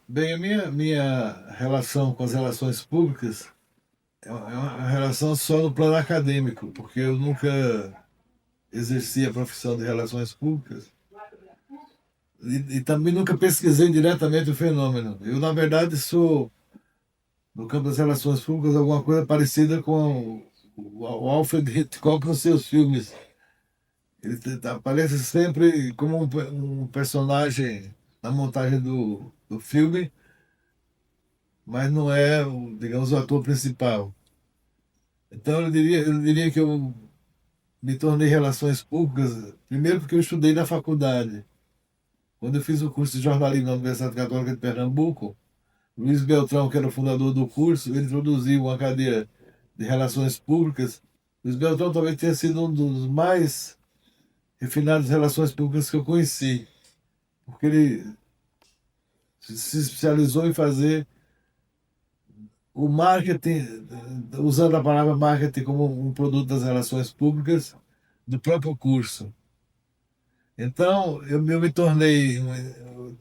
Bem, a minha relação com as relações públicas é uma relação só no plano acadêmico, porque eu nunca exerci a profissão de relações públicas e também nunca pesquisei diretamente o fenômeno. Eu, na verdade, sou, no campo das relações públicas, alguma coisa parecida com o Alfred Hitchcock nos seus filmes. Ele aparece sempre como um personagem na montagem do filme, mas não é, digamos, o ator principal. Então, eu diria que eu me tornei relações públicas, primeiro porque eu estudei na faculdade. Quando eu fiz o curso de jornalismo na Universidade Católica de Pernambuco, Luiz Beltrão, que era o fundador do curso, ele introduziu uma cadeira de relações públicas. Luiz Beltrão talvez tenha sido um dos mais refinados relações públicas que eu conheci, porque ele se especializou em fazer o marketing, usando a palavra marketing como um produto das relações públicas do próprio curso. Então, eu me tornei,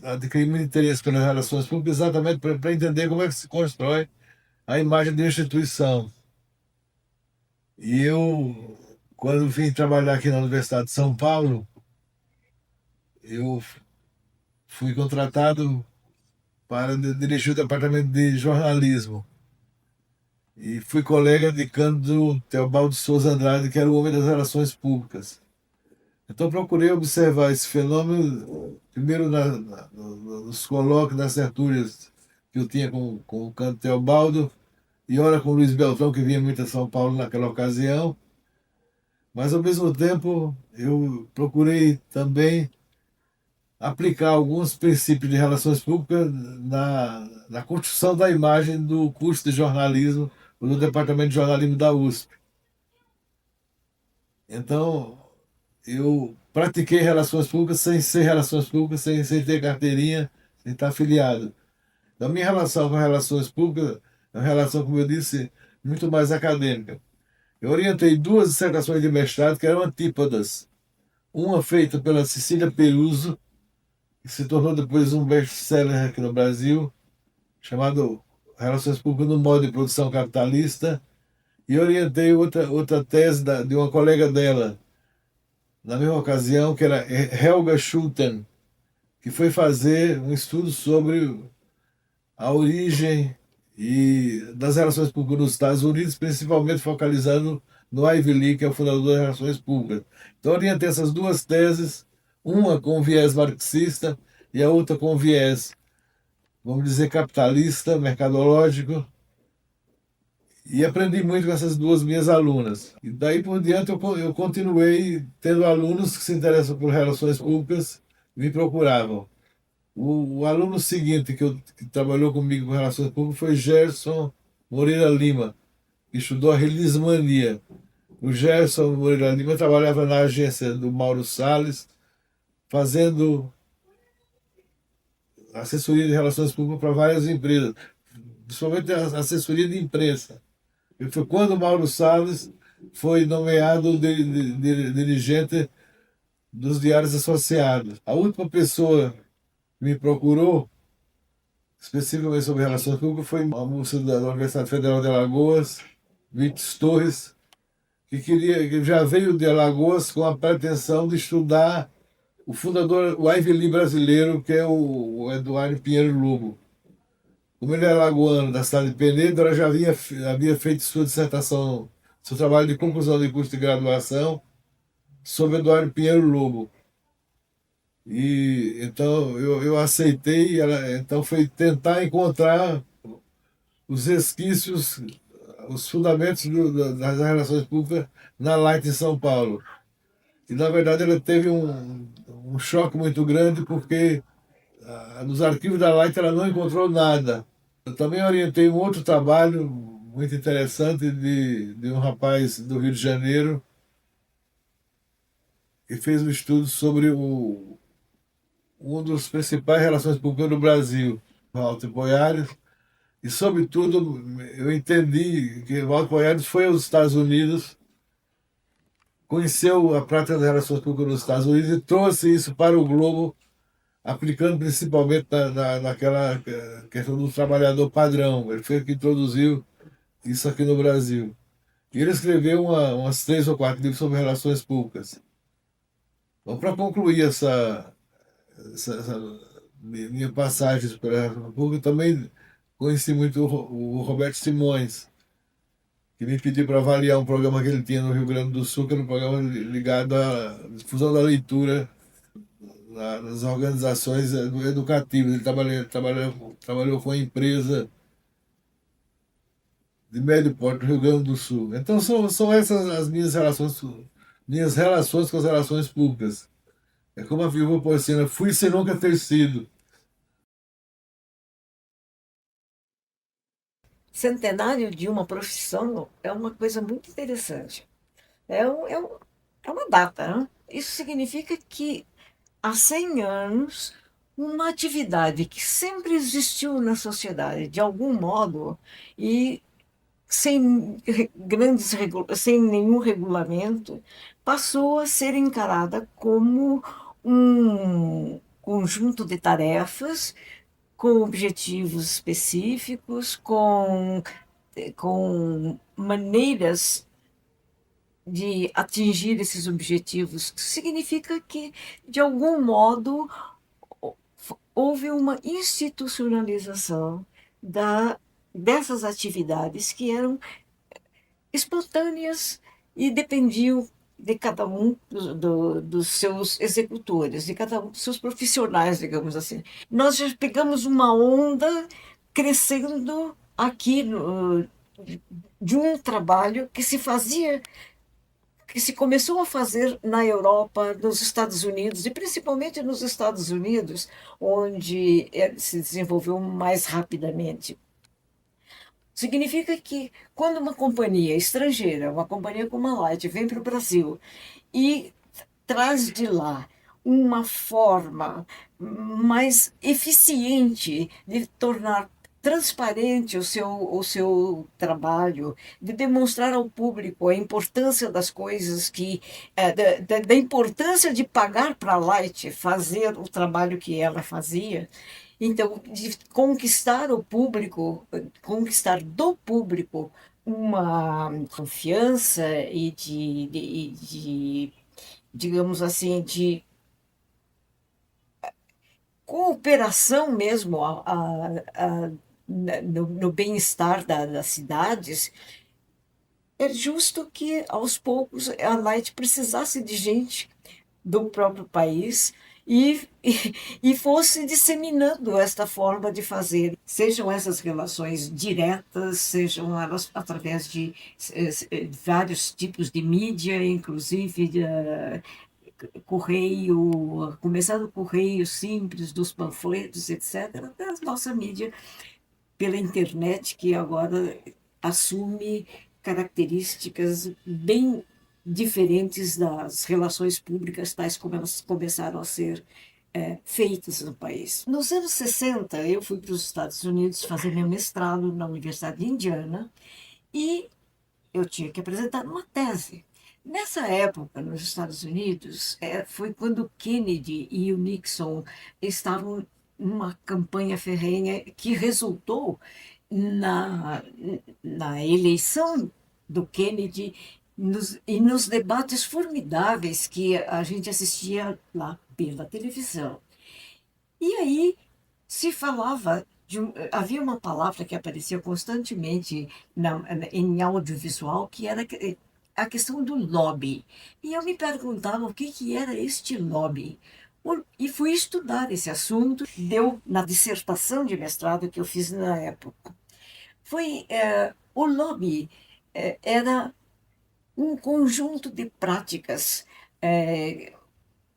adquiri muito interesse pelas relações públicas exatamente para entender como é que se constrói a imagem de uma instituição. E eu, quando vim trabalhar aqui na Universidade de São Paulo, eu fui contratado para dirigir o departamento de jornalismo. E fui colega de Cândido Teobaldo de Souza Andrade, que era o homem das relações públicas. Então, procurei observar esse fenômeno, primeiro nos colóquios, nas tertúlias que eu tinha com o Cândido Teobaldo, e ora com o Luiz Beltrão, que vinha muito a São Paulo naquela ocasião, mas, ao mesmo tempo, eu procurei também aplicar alguns princípios de relações públicas na construção da imagem do curso de jornalismo, do Departamento de Jornalismo da USP. Então, eu pratiquei relações públicas sem ser relações públicas, sem ter carteirinha, sem estar afiliado. Da minha relação com relações públicas, é uma relação, como eu disse, muito mais acadêmica. Eu orientei duas dissertações de mestrado que eram antípodas. Uma feita pela Cecília Peruso, que se tornou depois um best-seller aqui no Brasil, chamado Relações Públicas no Modo de Produção Capitalista, e orientei outra tese de uma colega dela, na mesma ocasião, que era Helga Schulten, que foi fazer um estudo sobre a origem das relações públicas nos Estados Unidos, principalmente focalizando no Ivy Lee, que é o fundador das relações públicas. Então, orientei essas duas teses, uma com viés marxista e a outra com viés, vamos dizer, capitalista, mercadológico, e aprendi muito com essas duas minhas alunas. E daí por diante eu continuei tendo alunos que se interessam por relações públicas e me procuravam. O aluno seguinte que trabalhou comigo com relações públicas foi Gerson Moreira Lima, que estudou a relismania. O Gerson Moreira Lima trabalhava na agência do Mauro Salles, fazendo assessoria de relações públicas para várias empresas, principalmente a assessoria de imprensa. E foi quando o Mauro Salles foi nomeado dirigente dos Diários Associados. A última pessoa que me procurou especificamente sobre relações públicas foi uma moça da Universidade Federal de Alagoas, Vites Torres, que já veio de Alagoas com a pretensão de estudar o fundador, o Ivy Lee brasileiro, que é o Eduardo Pinheiro Lobo. Como ele é alagoano da cidade de Penedo, ela já havia feito sua dissertação, seu trabalho de conclusão de curso de graduação sobre Eduardo Pinheiro Lobo. E então eu aceitei, então foi tentar encontrar os resquícios, os fundamentos das relações públicas na Light em São Paulo. E, na verdade, ela teve um choque muito grande, porque nos arquivos da Light ela não encontrou nada. Eu também orientei um outro trabalho muito interessante de um rapaz do Rio de Janeiro, que fez um estudo sobre um dos principais relações públicas do Brasil, Walter Boiares. E, sobretudo, eu entendi que Walter Boiares foi aos Estados Unidos, conheceu a prática das relações públicas nos Estados Unidos e trouxe isso para o globo aplicando principalmente naquela questão do trabalhador padrão. Ele foi que introduziu isso aqui no Brasil. E ele escreveu umas 3 ou 4 livros sobre relações públicas. Então, para concluir essa minha passagem pela relação pública, também conheci muito o Roberto Simões, que me pediu para avaliar um programa que ele tinha no Rio Grande do Sul, que era um programa ligado à difusão da leitura nas organizações educativas. Ele trabalhou com a empresa de médio porte do Rio Grande do Sul. Então são essas as minhas relações com as relações públicas. É como a viúva porcina, fui sem nunca ter sido. Centenário de uma profissão é uma coisa muito interessante. É, é uma data, né? Isso significa que há 100 anos, uma atividade que sempre existiu na sociedade, de algum modo, e sem nenhum regulamento, passou a ser encarada como um conjunto de tarefas com objetivos específicos, com maneiras de atingir esses objetivos. Significa que, de algum modo, houve uma institucionalização dessas atividades que eram espontâneas e dependiam de cada um dos seus executores, de cada um dos seus profissionais, digamos assim. Nós já pegamos uma onda crescendo aqui de um trabalho que se começou a fazer na Europa, nos Estados Unidos, e principalmente nos Estados Unidos, onde se desenvolveu mais rapidamente. Significa que quando uma companhia estrangeira, uma companhia como a Light, vem para o Brasil e traz de lá uma forma mais eficiente de tornar transparente o seu trabalho, de demonstrar ao público a importância das coisas da importância de pagar para a Light fazer o trabalho que ela fazia. Então, de conquistar o público, conquistar do público uma confiança digamos assim, de cooperação mesmo no bem-estar das cidades, é justo que, aos poucos, a Light precisasse de gente do próprio país e fosse disseminando esta forma de fazer. Sejam essas relações diretas, sejam elas através de vários tipos de mídia, inclusive correio, começar do correio simples, dos panfletos, etc., até a nossa mídia pela internet, que agora assume características bem diferentes das relações públicas, tais como elas começaram a ser feitas no país. Nos anos 60, eu fui para os Estados Unidos fazer meu mestrado na Universidade de Indiana e eu tinha que apresentar uma tese. Nessa época, nos Estados Unidos, foi quando o Kennedy e o Nixon estavam numa campanha ferrenha que resultou na, na eleição do Kennedy e nos debates formidáveis que a gente assistia lá pela televisão. E aí se falava havia uma palavra que aparecia constantemente em audiovisual, que era a questão do lobby. E eu me perguntava o que era este lobby. E fui estudar esse assunto, deu na dissertação de mestrado que eu fiz na época. O lobby era um conjunto de práticas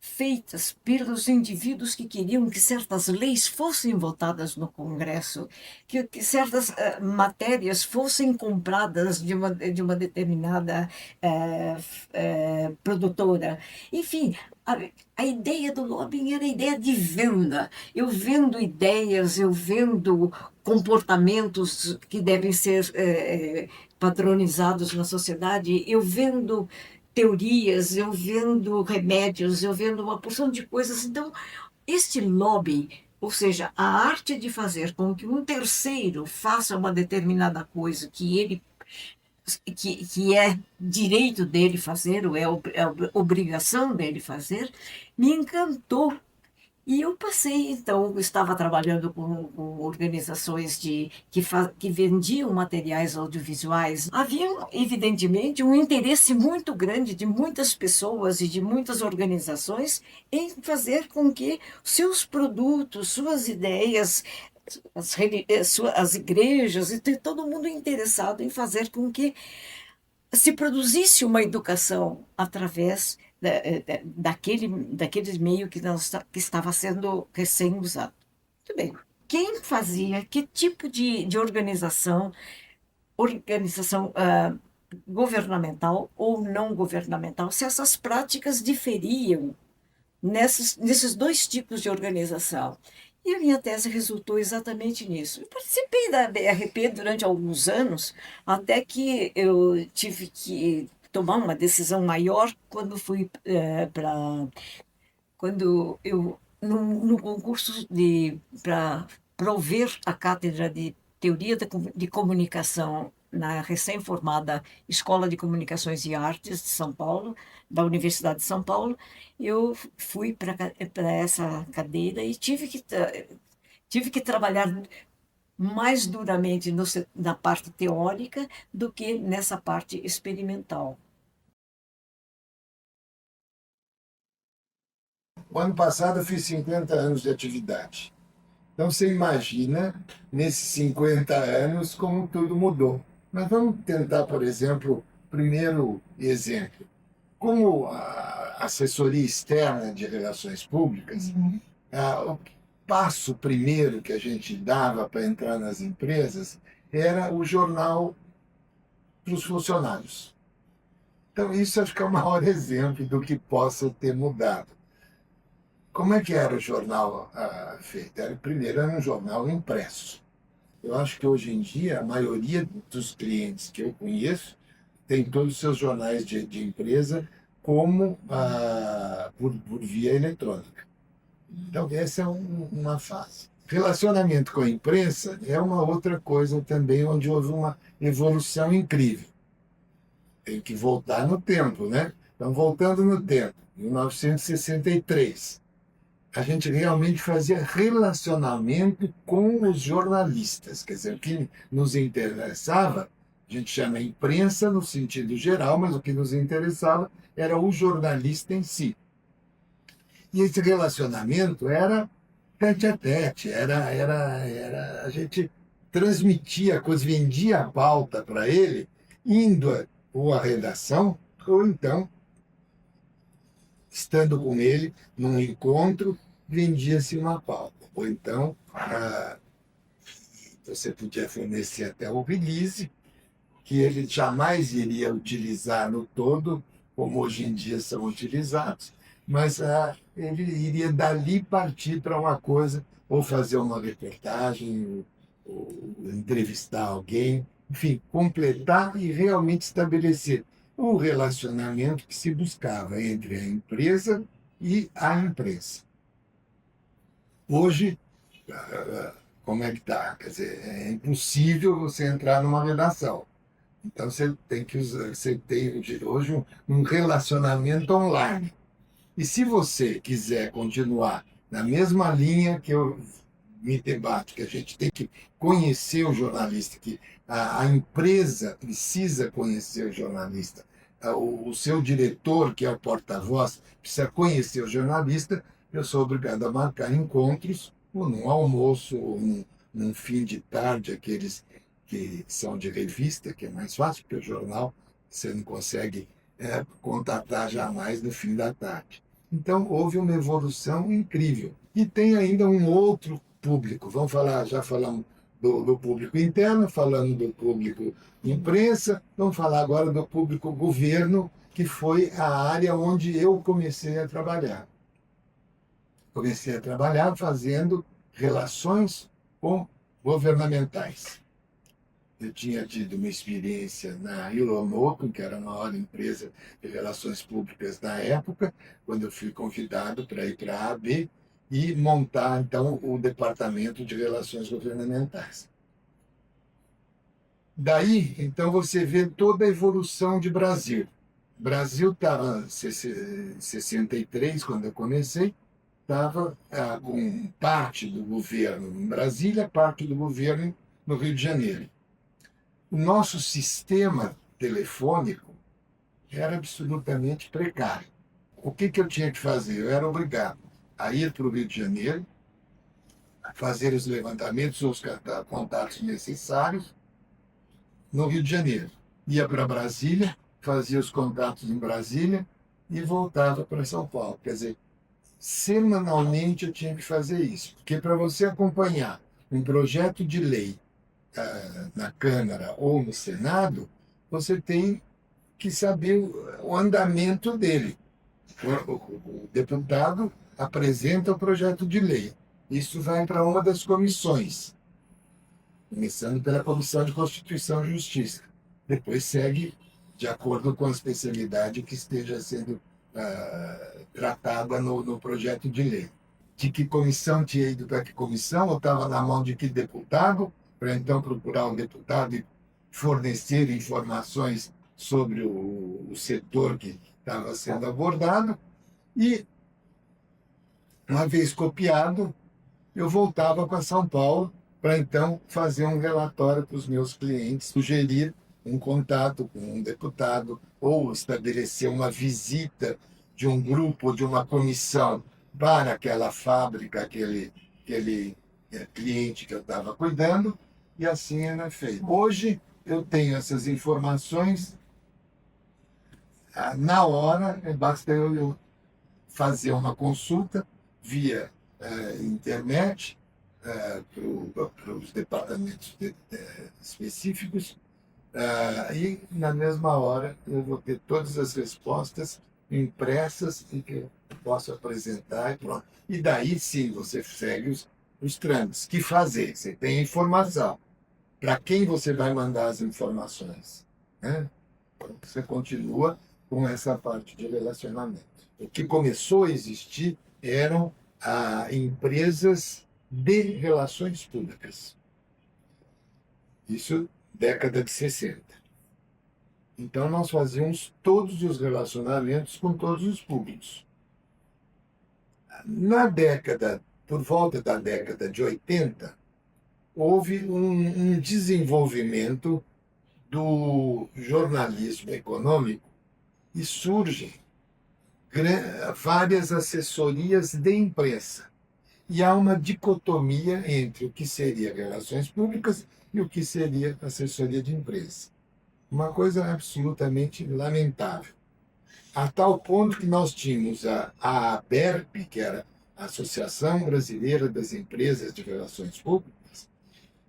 feitas pelos indivíduos que queriam que certas leis fossem votadas no Congresso, que certas matérias fossem compradas de uma determinada produtora. Enfim, a ideia do lobbying era a ideia de venda. Eu vendo ideias, eu vendo comportamentos que devem ser padronizados na sociedade, eu vendo teorias, eu vendo remédios, eu vendo uma porção de coisas. Então, este lobby, ou seja, a arte de fazer com que um terceiro faça uma determinada coisa que é direito dele fazer, ou é obrigação dele fazer, me encantou. E eu passei, então, eu estava trabalhando com organizações que vendiam materiais audiovisuais. Havia, evidentemente, um interesse muito grande de muitas pessoas e de muitas organizações em fazer com que seus produtos, suas ideias, as igrejas, e todo mundo interessado em fazer com que se produzisse uma educação através daquele meio que estava sendo recém-usado. Muito bem. Quem fazia, que tipo de organização governamental ou não governamental, se essas práticas diferiam nesses dois tipos de organização. E a minha tese resultou exatamente nisso. Eu participei da BRP durante alguns anos, até que eu tive que tomar uma decisão maior quando fui para quando eu no concurso para prover a cátedra de teoria de comunicação na recém-formada Escola de Comunicações e Artes de São Paulo, da Universidade de São Paulo, eu fui para essa cadeira e tive que trabalhar mais duramente na parte teórica do que nessa parte experimental. O ano passado eu fiz 50 anos de atividade. Então você imagina, nesses 50 anos, como tudo mudou. Mas vamos tentar, por exemplo, primeiro exemplo. Como a assessoria externa de relações públicas, o passo primeiro que a gente dava para entrar nas empresas era o jornal para os funcionários. Então isso acho que é o maior exemplo do que possa ter mudado. Como é que era o jornal feito? Primeiro era um jornal impresso. Eu acho que hoje em dia a maioria dos clientes que eu conheço tem todos os seus jornais de empresa como por via eletrônica. Então essa é uma fase. Relacionamento com a imprensa é uma outra coisa também onde houve uma evolução incrível. Tem que voltar no tempo, né? Então, voltando no tempo, 1963, a gente realmente fazia relacionamento com os jornalistas. Quer dizer, o que nos interessava, a gente chama imprensa no sentido geral, mas o que nos interessava era o jornalista em si. E esse relacionamento era tete a tete, a gente transmitia a coisa, vendia a pauta para ele, indo ou à redação, ou então estando com ele num encontro, vendia-se uma pauta. Ou então, você podia fornecer até o release, que ele jamais iria utilizar no todo, como hoje em dia são utilizados, mas ele iria dali partir para uma coisa, ou fazer uma reportagem, ou entrevistar alguém, enfim, completar e realmente estabelecer o relacionamento que se buscava entre a empresa e a imprensa. Hoje, como é que está? Quer dizer, é impossível você entrar numa redação. Então você tem que usar, você tem hoje um relacionamento online. E se você quiser continuar na mesma linha que eu me debato, que a gente tem que conhecer o jornalista, que a empresa precisa conhecer o jornalista, o seu diretor, que é o porta-voz, precisa conhecer o jornalista, eu sou obrigado a marcar encontros, ou num almoço, ou num fim de tarde, aqueles que são de revista, que é mais fácil, porque o jornal você não consegue contatar jamais no fim da tarde. Então, houve uma evolução incrível. E tem ainda um outro público. Vamos falar, já falamos do público interno, falando do público imprensa, vamos falar agora do público governo, que foi a área onde eu comecei a trabalhar. Comecei a trabalhar fazendo relações governamentais. Eu tinha tido uma experiência na Ilomoco, que era a maior empresa de relações públicas da época, quando eu fui convidado para ir para a AB, e montar, então, o Departamento de Relações Governamentais. Daí, então, você vê toda a evolução de Brasil. O Brasil estava em 63, quando eu comecei, estava com parte do governo em Brasília, parte do governo no Rio de Janeiro. O nosso sistema telefônico era absolutamente precário. O que eu tinha que fazer? Eu era obrigado a ir para o Rio de Janeiro, a fazer os levantamentos, os contatos necessários no Rio de Janeiro. Ia para Brasília, fazia os contatos em Brasília e voltava para São Paulo. Quer dizer, semanalmente eu tinha que fazer isso, porque para você acompanhar um projeto de lei na Câmara ou no Senado, você tem que saber o andamento dele. O deputado apresenta o projeto de lei. Isso vai para uma das comissões, começando pela Comissão de Constituição e Justiça. Depois segue de acordo com a especialidade que esteja sendo tratada no projeto de lei. De que comissão tinha ido para que comissão, ou estava na mão de que deputado, para então procurar um deputado e fornecer informações sobre o setor que estava sendo abordado. E, uma vez copiado, eu voltava para São Paulo para então fazer um relatório para os meus clientes, sugerir um contato com um deputado ou estabelecer uma visita de um grupo, de uma comissão para aquela fábrica, aquele cliente que eu estava cuidando, e assim era feito. Hoje eu tenho essas informações na hora, basta eu fazer uma consulta via internet para os departamentos específicos, e na mesma hora eu vou ter todas as respostas impressas e que eu posso apresentar e pronto. E daí sim você segue os trâmites. Que fazer? Você tem a informação. Para quem você vai mandar as informações? Né? Você continua com essa parte de relacionamento. O que começou a existir eram empresas de relações públicas. Isso década de 60. Então nós fazíamos todos os relacionamentos com todos os públicos. Por volta da década de 80, houve um desenvolvimento do jornalismo econômico e surgem várias assessorias de imprensa. E há uma dicotomia entre o que seria relações públicas e o que seria assessoria de imprensa. Uma coisa absolutamente lamentável. A tal ponto que nós tínhamos a ABERP, que era a Associação Brasileira das Empresas de Relações Públicas,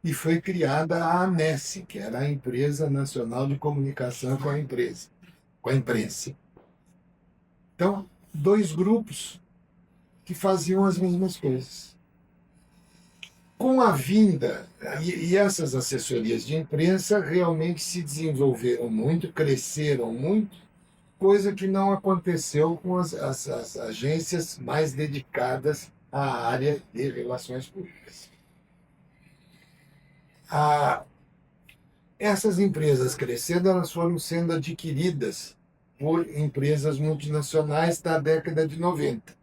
e foi criada a ANES, que era a Empresa Nacional de Comunicação com a imprensa. Então, dois grupos que faziam as mesmas coisas. Com a vinda, e essas assessorias de imprensa realmente se desenvolveram muito, cresceram muito, coisa que não aconteceu com as agências mais dedicadas à área de relações públicas. Essas empresas crescendo, elas foram sendo adquiridas por empresas multinacionais da década de 90.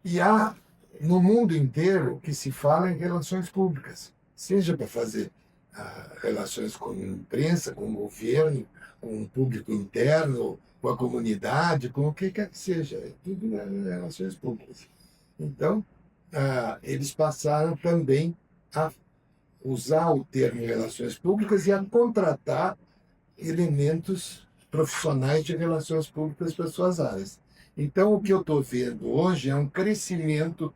E há, no mundo inteiro, o que se fala em relações públicas, seja para fazer relações com a imprensa, com o governo, com o público interno, com a comunidade, com o que quer que seja, tudo relações públicas. Então, eles passaram também a usar o termo relações públicas e a contratar elementos profissionais de relações públicas para suas áreas. Então, o que eu estou vendo hoje é um crescimento,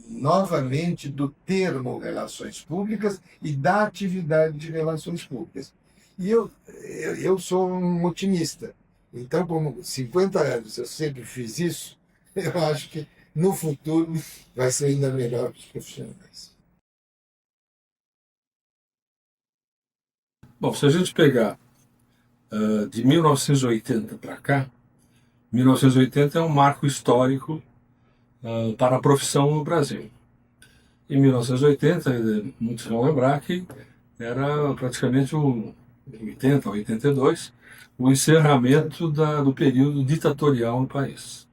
novamente, do termo relações públicas e da atividade de relações públicas. E eu sou um otimista. Então, como 50 anos eu sempre fiz isso, eu acho que no futuro vai ser ainda melhor para os profissionais. Bom, se a gente pegar de 1980 para cá, 1980 é um marco histórico para a profissão no Brasil. Em 1980, muitos vão lembrar que era praticamente o 80, 82, o encerramento do período ditatorial no país.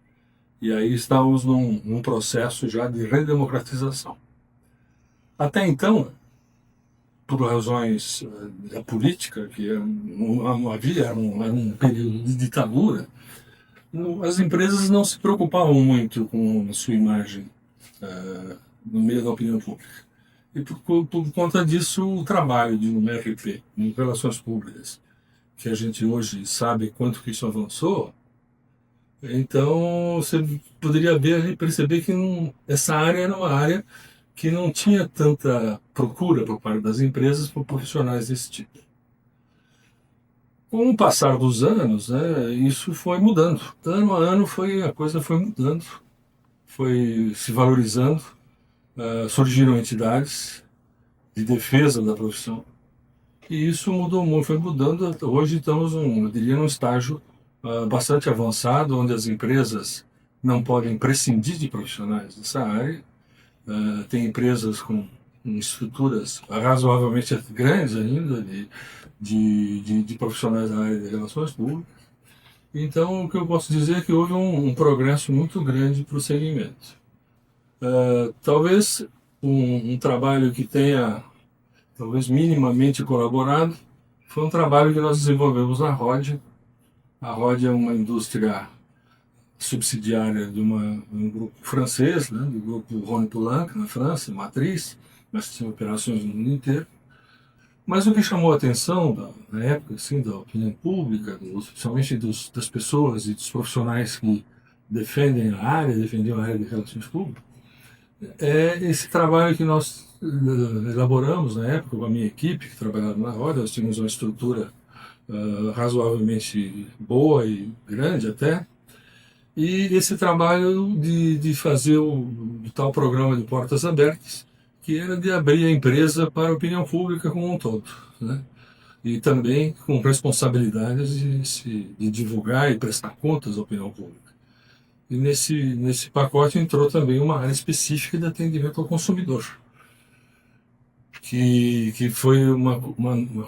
E aí estávamos num processo já de redemocratização. Até então, por razões da política, que não havia, era um período de ditadura, as empresas não se preocupavam muito com a sua imagem no meio da opinião pública. E por conta disso, o trabalho de um RP, em relações públicas, que a gente hoje sabe quanto que isso avançou, então você poderia ver e perceber que essa área era uma área que não tinha tanta procura por parte das empresas por profissionais desse tipo. Com o passar dos anos, né, isso foi mudando. Ano a ano a coisa foi mudando, foi se valorizando, surgiram entidades de defesa da profissão. E isso mudou muito, foi mudando. Hoje estamos, eu diria, num estágio bastante avançado, onde as empresas não podem prescindir de profissionais dessa área. Tem empresas com estruturas razoavelmente grandes ainda de profissionais da área de relações públicas. Então, o que eu posso dizer é que houve um progresso muito grande para o segmento. Talvez um trabalho que tenha, talvez minimamente colaborado, foi um trabalho que nós desenvolvemos na ROD. A ROD é uma indústria subsidiária de um grupo francês, né, do grupo Rhône Poulenc, na França, matriz, mas tinha operações no mundo inteiro. Mas o que chamou a atenção na época assim, da opinião pública, principalmente das pessoas e dos profissionais que defendiam a área de relações públicas, é esse trabalho que nós elaboramos na época com a minha equipe que trabalhava na ROD. Nós tínhamos uma estrutura razoavelmente boa e grande até, e esse trabalho de fazer o tal programa de portas abertas, que era de abrir a empresa para a opinião pública como um todo, né? E também com responsabilidades de divulgar e prestar contas à opinião pública. E nesse pacote entrou também uma área específica de atendimento ao consumidor, que foi uma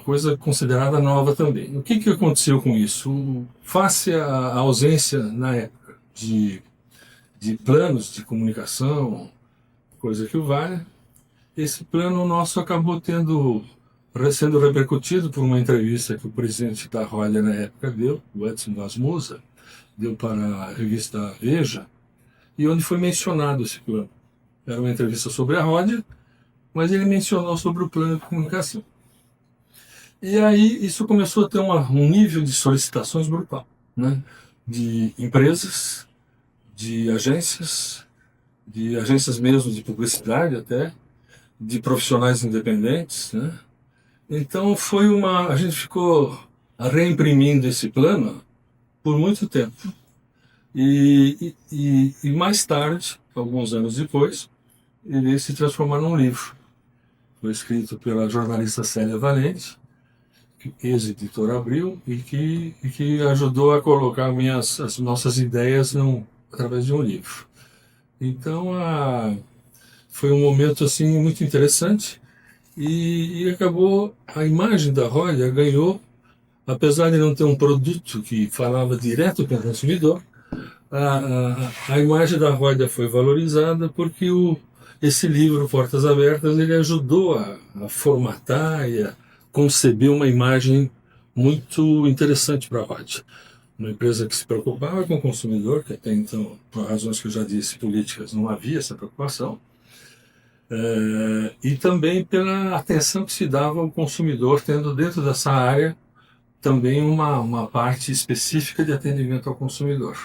coisa considerada nova também. O que aconteceu com isso? Face à ausência, na época, de planos de comunicação, coisa que o valha, esse plano nosso acabou sendo repercutido por uma entrevista que o presidente da ROD na época deu, o Edson das Musa, deu para a revista Veja, e onde foi mencionado esse plano. Era uma entrevista sobre a ROD, mas ele mencionou sobre o plano de comunicação. E aí isso começou a ter um nível de solicitações brutal, né? De empresas, de agências mesmo de publicidade até, de profissionais independentes, né? Então a gente ficou reimprimindo esse plano por muito tempo. E mais tarde, alguns anos depois, ele se transformou num livro. Foi escrito pela jornalista Célia Valente, ex-editora Abril, e que ajudou a colocar as nossas ideias através de um livro. Então foi um momento assim muito interessante, e acabou, a imagem da Rodia ganhou, apesar de não ter um produto que falava direto para o consumidor, a imagem da Rodia foi valorizada porque esse livro, Portas Abertas, ele ajudou a formatar e a conceber uma imagem muito interessante para a Rodia. Uma empresa que se preocupava com o consumidor, que até então, por razões que eu já disse, políticas, não havia essa preocupação, e também pela atenção que se dava ao consumidor, tendo dentro dessa área também uma parte específica de atendimento ao consumidor.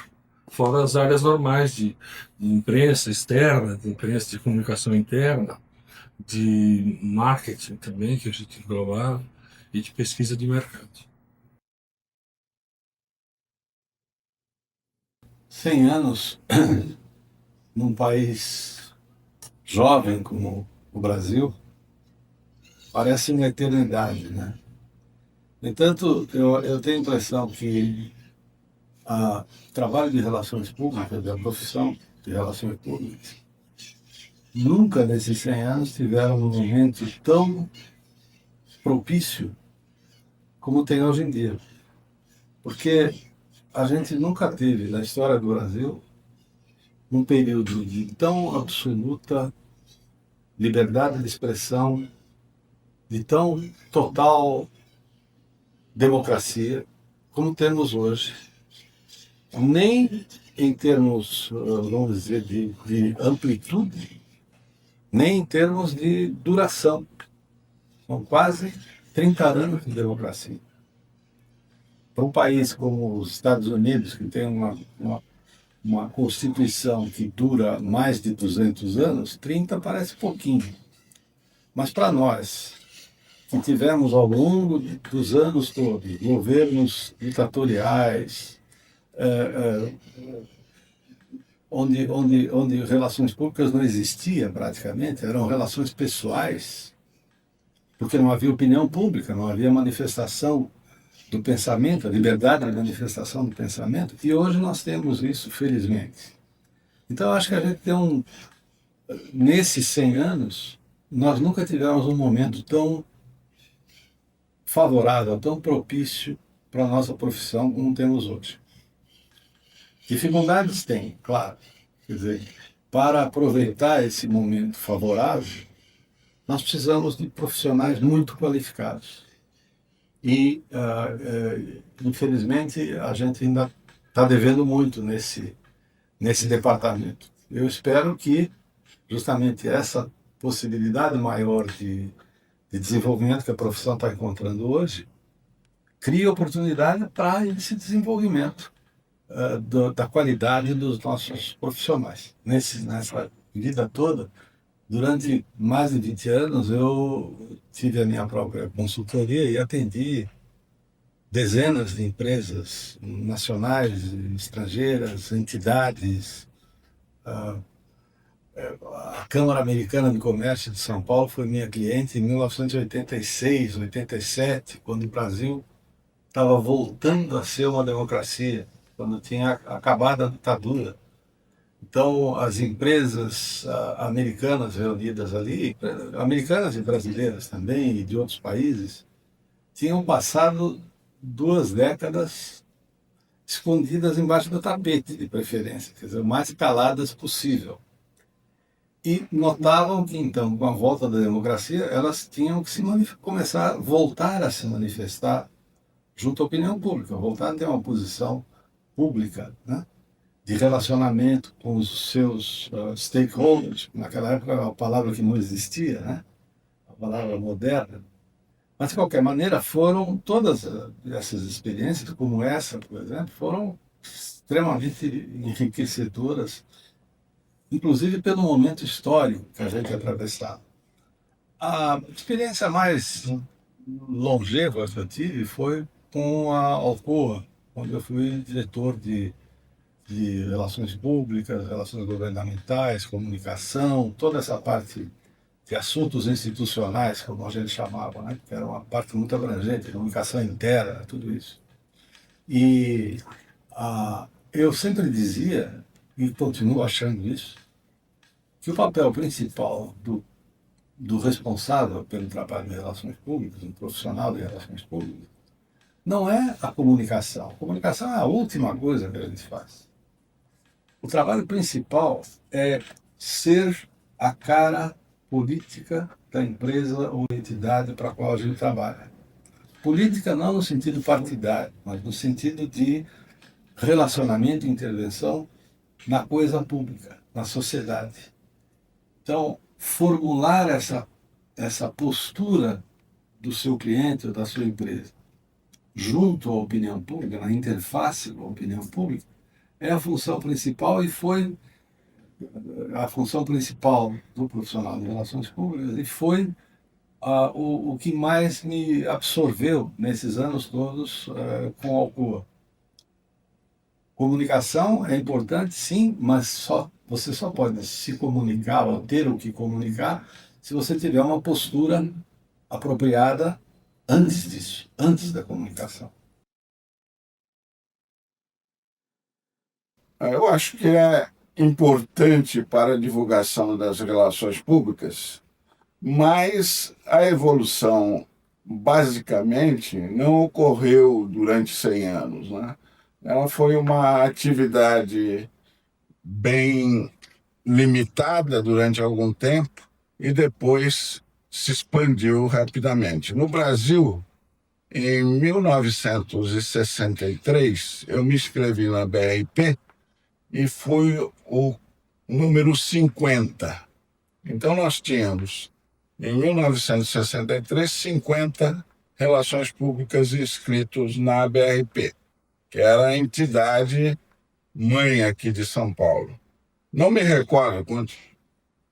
Fora as áreas normais de imprensa externa, de imprensa de comunicação interna, de marketing também, que a gente englobava, e de pesquisa de mercado. 100 anos num país jovem como o Brasil parece uma eternidade, né? No entanto, eu tenho a impressão que o trabalho de relações públicas, da profissão, de relações públicas, nunca nesses 100 anos tiveram um momento tão propício como tem hoje em dia. Porque a gente nunca teve, na história do Brasil, um período de tão absoluta liberdade de expressão, de tão total democracia como temos hoje. Nem em termos, vamos dizer, de amplitude, nem em termos de duração. São quase 30 anos de democracia. Para um país como os Estados Unidos, que tem uma Constituição que dura mais de 200 anos, 30 parece pouquinho. Mas para nós, que tivemos ao longo dos anos todos governos ditatoriais, onde relações públicas não existiam praticamente, eram relações pessoais, porque não havia opinião pública, não havia manifestação do pensamento, a liberdade de manifestação do pensamento, e hoje nós temos isso, felizmente. Então, eu acho que a gente tem nesses 100 anos, nós nunca tivemos um momento tão favorável, tão propício para a nossa profissão como temos hoje. Dificuldades tem, claro. Quer dizer, para aproveitar esse momento favorável, nós precisamos de profissionais muito qualificados. E, infelizmente, a gente ainda está devendo muito nesse departamento. Eu espero que justamente essa possibilidade maior de desenvolvimento que a profissão está encontrando hoje crie oportunidade para esse desenvolvimento da qualidade dos nossos profissionais. Nessa vida toda, durante mais de 20 anos, eu tive a minha própria consultoria e atendi dezenas de empresas nacionais, estrangeiras, entidades. A Câmara Americana de Comércio de São Paulo foi minha cliente em 1986, 87, quando o Brasil estava voltando a ser uma democracia, quando tinha acabado a ditadura. Então, as empresas americanas reunidas ali, americanas e brasileiras também, e de outros países, tinham passado 2 décadas escondidas embaixo do tapete, de preferência, quer dizer, o mais caladas possível. E notavam que, então, com a volta da democracia, elas tinham que começar a voltar a se manifestar junto à opinião pública, voltar a ter uma posição pública, né? De relacionamento com os seus stakeholders. Naquela época era uma palavra que não existia, né? A palavra moderna. Mas, de qualquer maneira, foram todas essas experiências, como essa, por exemplo, foram extremamente enriquecedoras, inclusive pelo momento histórico que a gente atravessava. A experiência mais longeva que eu tive foi com a Alcoa, onde eu fui diretor de relações públicas, relações governamentais, comunicação, toda essa parte de assuntos institucionais, como a gente chamava, né? Que era uma parte muito abrangente, comunicação interna, tudo isso. E eu sempre dizia, e continuo achando isso, que o papel principal do responsável pelo trabalho de relações públicas, um profissional de relações públicas, não é a comunicação. A comunicação é a última coisa que a gente faz. O trabalho principal é ser a cara política da empresa ou entidade para a qual a gente trabalha. Política não no sentido partidário, mas no sentido de relacionamento e intervenção na coisa pública, na sociedade. Então, formular essa postura do seu cliente ou da sua empresa junto à opinião pública, na interface com a opinião pública, é a função principal e foi a função principal do profissional de relações públicas e foi o que mais me absorveu nesses anos todos com a Alcoa. Comunicação é importante, sim, mas você só pode se comunicar ou ter o que comunicar se você tiver uma postura apropriada antes disso, antes da comunicação. Eu acho que é importante para a divulgação das relações públicas, mas a evolução, basicamente, não ocorreu durante 100 anos, né? Ela foi uma atividade bem limitada durante algum tempo e depois se expandiu rapidamente. No Brasil, em 1963, eu me inscrevi na BRP e fui o número 50. Então, nós tínhamos, em 1963, 50 relações públicas inscritos na BRP, que era a entidade mãe aqui de São Paulo. Não me recordo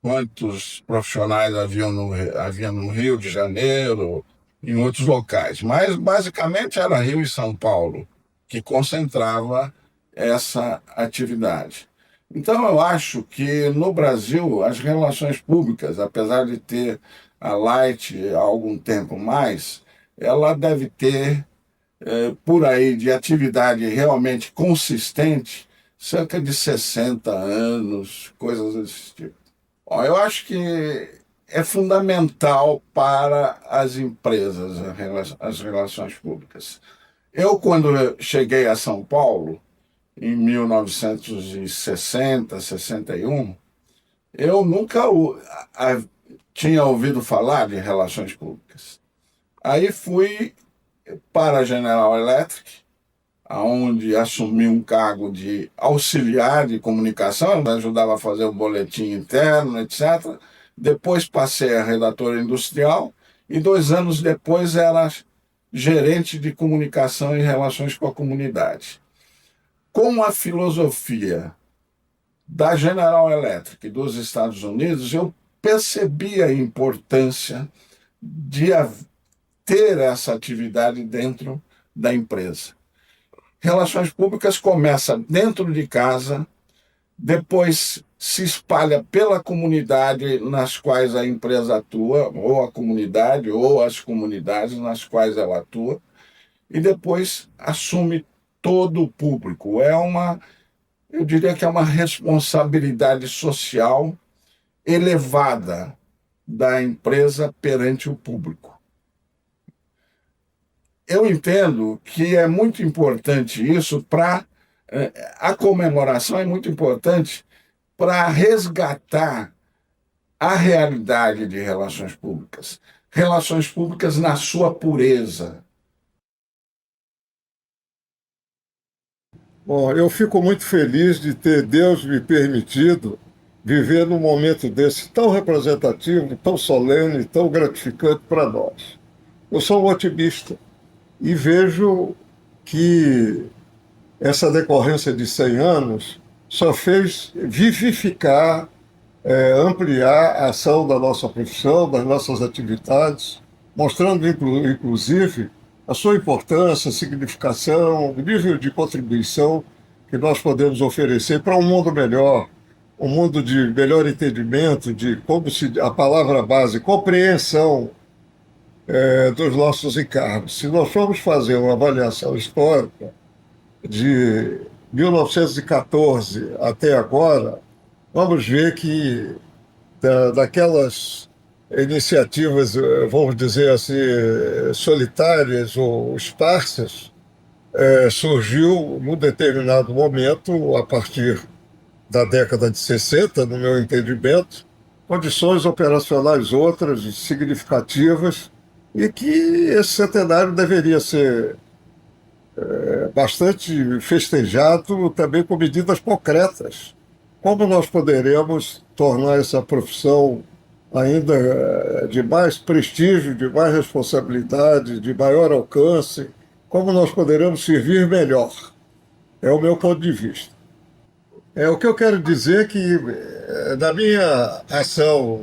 quantos profissionais havia no Rio de Janeiro, em outros locais, mas basicamente era Rio e São Paulo que concentrava essa atividade. Então eu acho que no Brasil as relações públicas, apesar de ter a Light há algum tempo mais, ela deve ter por aí de atividade realmente consistente cerca de 60 anos, coisas desse tipo. Bom, eu acho que é fundamental para as empresas as relações públicas. Eu, quando cheguei a São Paulo, em 1960, 61, eu nunca tinha ouvido falar de relações públicas. Aí fui para a General Electric, onde assumi um cargo de auxiliar de comunicação, ajudava a fazer o boletim interno, etc. Depois passei a redator industrial e 2 anos depois era gerente de comunicação e relações com a comunidade. Com a filosofia da General Electric dos Estados Unidos, eu percebi a importância de ter essa atividade dentro da empresa. Relações públicas começa dentro de casa, depois se espalha pela comunidade nas quais a empresa atua, ou a comunidade, ou as comunidades nas quais ela atua, e depois assume todo o público. Eu diria que é uma responsabilidade social elevada da empresa perante o público. Eu entendo que é muito importante isso a comemoração é muito importante para resgatar a realidade de relações públicas na sua pureza. Bom, eu fico muito feliz de ter Deus me permitido viver num momento desse tão representativo, tão solene, tão gratificante para nós. Eu sou um otimista e vejo que essa decorrência de 100 anos só fez vivificar, ampliar a ação da nossa profissão, das nossas atividades, mostrando, inclusive, a sua importância, significação, o nível de contribuição que nós podemos oferecer para um mundo melhor, um mundo de melhor entendimento, de a palavra base, compreensão dos nossos encargos. Se nós formos fazer uma avaliação histórica de 1914 até agora, vamos ver que daquelas iniciativas, vamos dizer assim, solitárias ou esparsas, surgiu, num determinado momento, a partir da década de 60, no meu entendimento, condições operacionais outras, significativas, e que esse centenário deveria ser bastante festejado também com medidas concretas. Como nós poderemos tornar essa profissão ainda de mais prestígio, de mais responsabilidade, de maior alcance? Como nós poderemos servir melhor? É o meu ponto de vista. O que eu quero dizer é que, na minha ação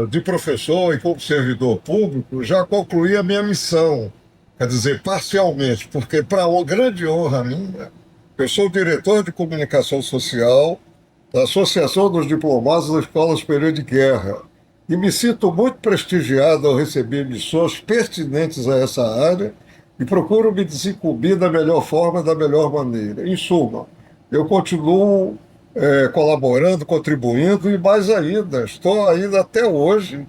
de professor e como servidor público, já concluí a minha missão, quer dizer, parcialmente, porque, para uma grande honra minha, eu sou diretor de comunicação social da Associação dos Diplomados da Escola Superior de Guerra e me sinto muito prestigiado ao receber missões pertinentes a essa área e procuro me desincumbir da melhor forma, da melhor maneira. Em suma, eu continuo colaborando, contribuindo e mais ainda, estou ainda até hoje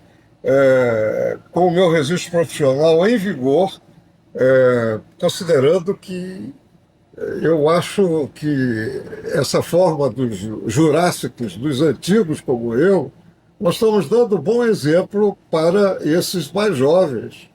com o meu registro profissional em vigor, considerando que eu acho que essa forma dos jurássicos, dos antigos como eu, nós estamos dando bom exemplo para esses mais jovens.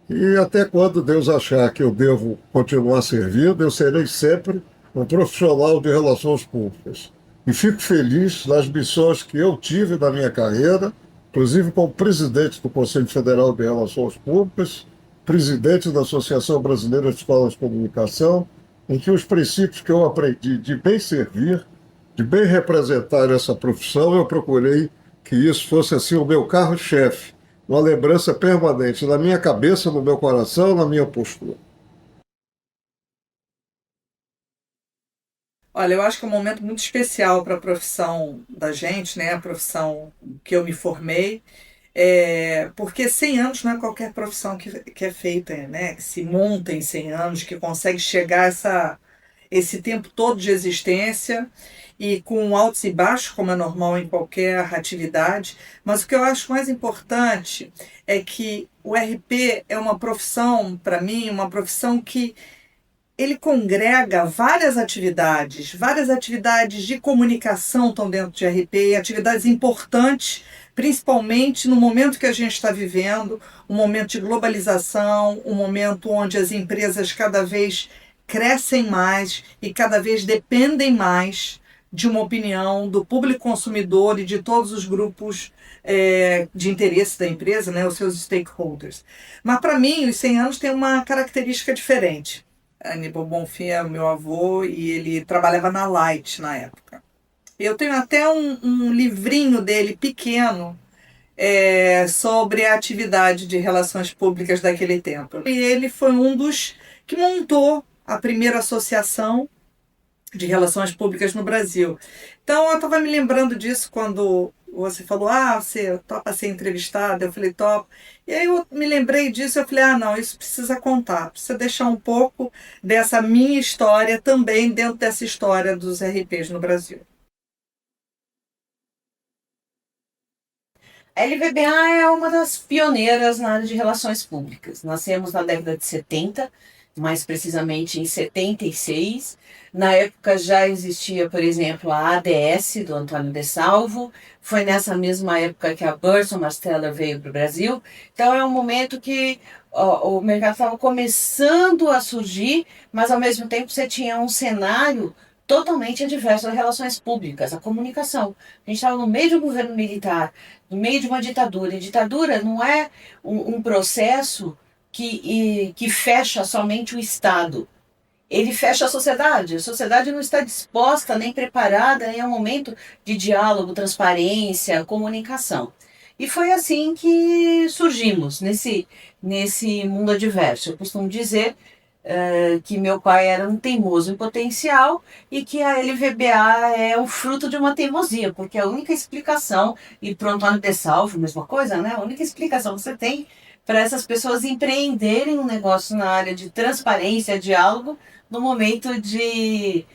E até quando Deus achar que eu devo continuar servindo, eu serei sempre um profissional de relações públicas. E fico feliz nas missões que eu tive na minha carreira, inclusive como presidente do Conselho Federal de Relações Públicas, presidente da Associação Brasileira de Escolas de Comunicação, em que os princípios que eu aprendi de bem servir, de bem representar essa profissão, eu procurei que isso fosse assim o meu carro-chefe, uma lembrança permanente na minha cabeça, no meu coração, na minha postura. Olha, eu acho que é um momento muito especial para a profissão da gente, né? A profissão que eu me formei, porque 100 anos não é qualquer profissão que é feita, né? Que se monta em 100 anos, que consegue chegar a esse tempo todo de existência e com altos e baixos, como é normal em qualquer atividade. Mas o que eu acho mais importante é que o RP é uma profissão, para mim, uma profissão que ele congrega várias atividades de comunicação estão dentro de RP, atividades importantes, principalmente no momento que a gente está vivendo, um momento de globalização, um momento onde as empresas cada vez crescem mais e cada vez dependem mais de uma opinião do público consumidor e de todos os grupos de interesse da empresa, né, os seus stakeholders. Mas para mim, os 100 anos têm uma característica diferente. Aníbal Bonfim é o meu avô e ele trabalhava na Light na época. Eu tenho até um livrinho dele pequeno sobre a atividade de relações públicas daquele tempo. E ele foi um dos que montou a primeira associação de relações públicas no Brasil. Então eu estava me lembrando disso quando você falou, você topa ser entrevistada? Eu falei, topo. E aí eu me lembrei disso, eu falei, não, isso precisa contar, precisa deixar um pouco dessa minha história também dentro dessa história dos RPs no Brasil. A LVBA é uma das pioneiras na área de relações públicas. Nascemos na década de 70, mais precisamente em 76. Na época já existia, por exemplo, a ADS, do Antônio de Salvo. Foi nessa mesma época que a Burson Marsteller veio para o Brasil. Então é um momento que o mercado estava começando a surgir, mas ao mesmo tempo você tinha um cenário totalmente adverso às relações públicas, à comunicação. A gente estava no meio de um governo militar, no meio de uma ditadura. E ditadura não é um processo que fecha somente o Estado. Ele fecha a sociedade. A sociedade não está disposta nem preparada nem ao momento de diálogo, transparência, comunicação. E foi assim que surgimos nesse mundo adverso. Eu costumo dizer que meu pai era um teimoso em potencial e que a LVBA é o fruto de uma teimosia, porque a única explicação, e para o Antônio de Salvo, mesma coisa, né? A única explicação que você tem para essas pessoas empreenderem um negócio na área de transparência, diálogo, no momento de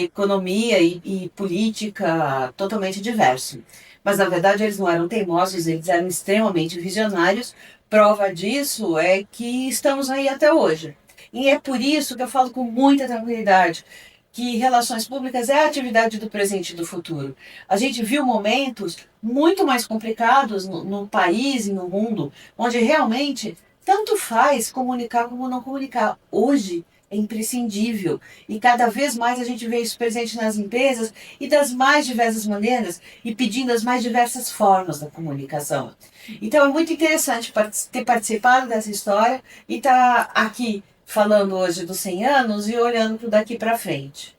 economia e política totalmente diverso. Mas, na verdade, eles não eram teimosos, eles eram extremamente visionários. Prova disso é que estamos aí até hoje. E é por isso que eu falo com muita tranquilidade que relações públicas é a atividade do presente e do futuro. A gente viu momentos muito mais complicados no país e no mundo, onde realmente tanto faz comunicar como não comunicar. Hoje é imprescindível e cada vez mais a gente vê isso presente nas empresas e das mais diversas maneiras e pedindo as mais diversas formas da comunicação. Então é muito interessante ter participado dessa história e estar aqui falando hoje dos 100 anos e olhando para daqui para frente.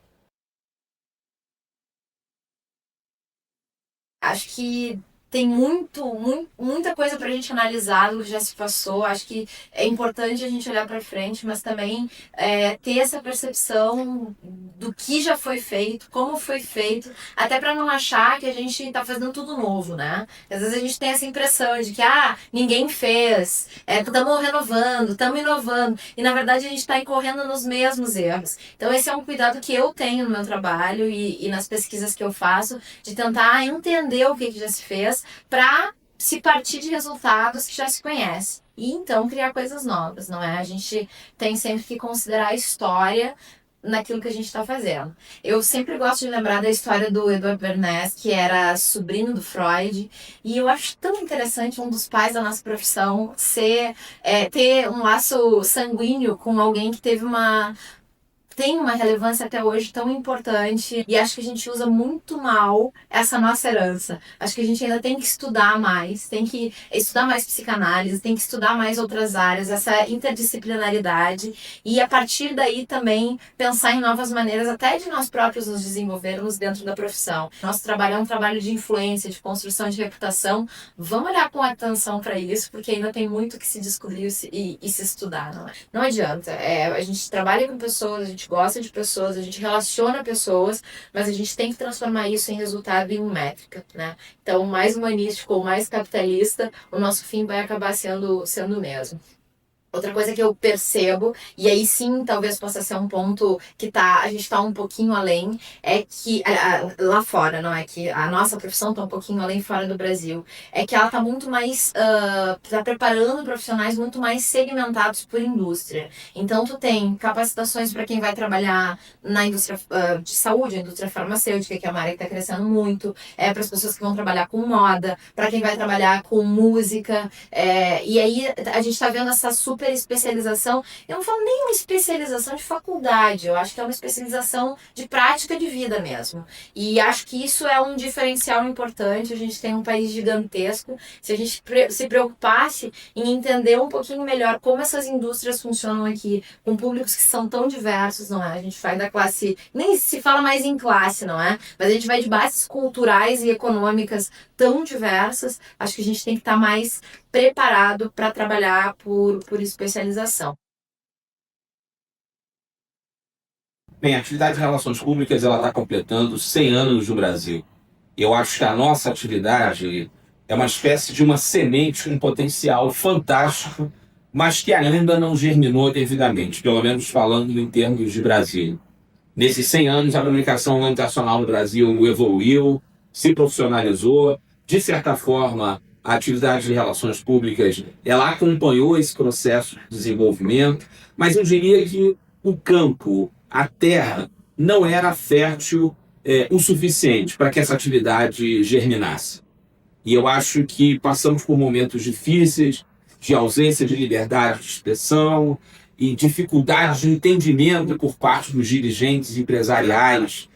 Acho que tem muita coisa para a gente analisar do que já se passou. Acho que é importante a gente olhar para frente, mas também ter essa percepção do que já foi feito, como foi feito, até para não achar que a gente está fazendo tudo novo, né? Às vezes a gente tem essa impressão de que ninguém fez, estamos renovando, estamos inovando, e na verdade a gente está incorrendo nos mesmos erros. Então esse é um cuidado que eu tenho no meu trabalho e nas pesquisas que eu faço, de tentar entender o que já se fez para se partir de resultados que já se conhece. E então criar coisas novas, não é? A gente tem sempre que considerar a história naquilo que a gente está fazendo. Eu sempre gosto de lembrar da história do Edward Bernays, que era sobrinho do Freud, e eu acho tão interessante um dos pais da nossa profissão ter um laço sanguíneo com alguém que tem uma relevância até hoje tão importante, e acho que a gente usa muito mal essa nossa herança. Acho que a gente ainda tem que estudar mais, tem que estudar mais psicanálise, tem que estudar mais outras áreas, essa interdisciplinaridade, e a partir daí também pensar em novas maneiras até de nós próprios nos desenvolvermos dentro da profissão. Nosso trabalho é um trabalho de influência, de construção de reputação. Vamos olhar com atenção para isso, porque ainda tem muito que se descobrir e se estudar, não é? Não adianta. A gente trabalha com pessoas, a gente gosta de pessoas, a gente relaciona pessoas, mas a gente tem que transformar isso em resultado e em métrica, né? Então, mais humanístico ou mais capitalista, o nosso fim vai acabar sendo o mesmo. Outra coisa que eu percebo, e aí sim talvez possa ser um ponto que a gente está um pouquinho além, é que lá fora, não é que a nossa profissão está um pouquinho além fora do Brasil, é que ela está muito mais, está preparando profissionais muito mais segmentados por indústria. Então tu tem capacitações para quem vai trabalhar na indústria de saúde, a indústria farmacêutica, que é uma área que está crescendo muito, para as pessoas que vão trabalhar com moda, para quem vai trabalhar com música, e aí a gente está vendo essa super especialização. Eu não falo nem uma especialização de faculdade, eu acho que é uma especialização de prática de vida mesmo. E acho que isso é um diferencial importante. A gente tem um país gigantesco. Se a gente se preocupasse em entender um pouquinho melhor como essas indústrias funcionam aqui, com públicos que são tão diversos, não é? A gente vai da classe, nem se fala mais em classe, não é? Mas a gente vai de bases culturais e econômicas tão diversas. Acho que a gente tem que estar mais preparado para trabalhar por especialização. Bem, a atividade de relações públicas ela está completando 100 anos no Brasil. Eu acho que a nossa atividade é uma espécie de uma semente com um potencial fantástico, mas que ainda não germinou devidamente, pelo menos falando em termos de Brasil. Nesses 100 anos, a comunicação internacional no Brasil evoluiu, se profissionalizou. De certa forma, a atividade de relações públicas ela acompanhou esse processo de desenvolvimento, mas eu diria que o campo, a terra, não era fértil o suficiente para que essa atividade germinasse. E eu acho que passamos por momentos difíceis, de ausência de liberdade de expressão e dificuldades de entendimento por parte dos dirigentes empresariais,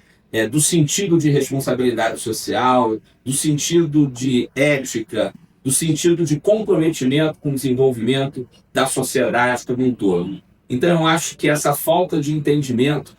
do sentido de responsabilidade social, do sentido de ética, do sentido de comprometimento com o desenvolvimento da sociedade como um todo. Então, eu acho que essa falta de entendimento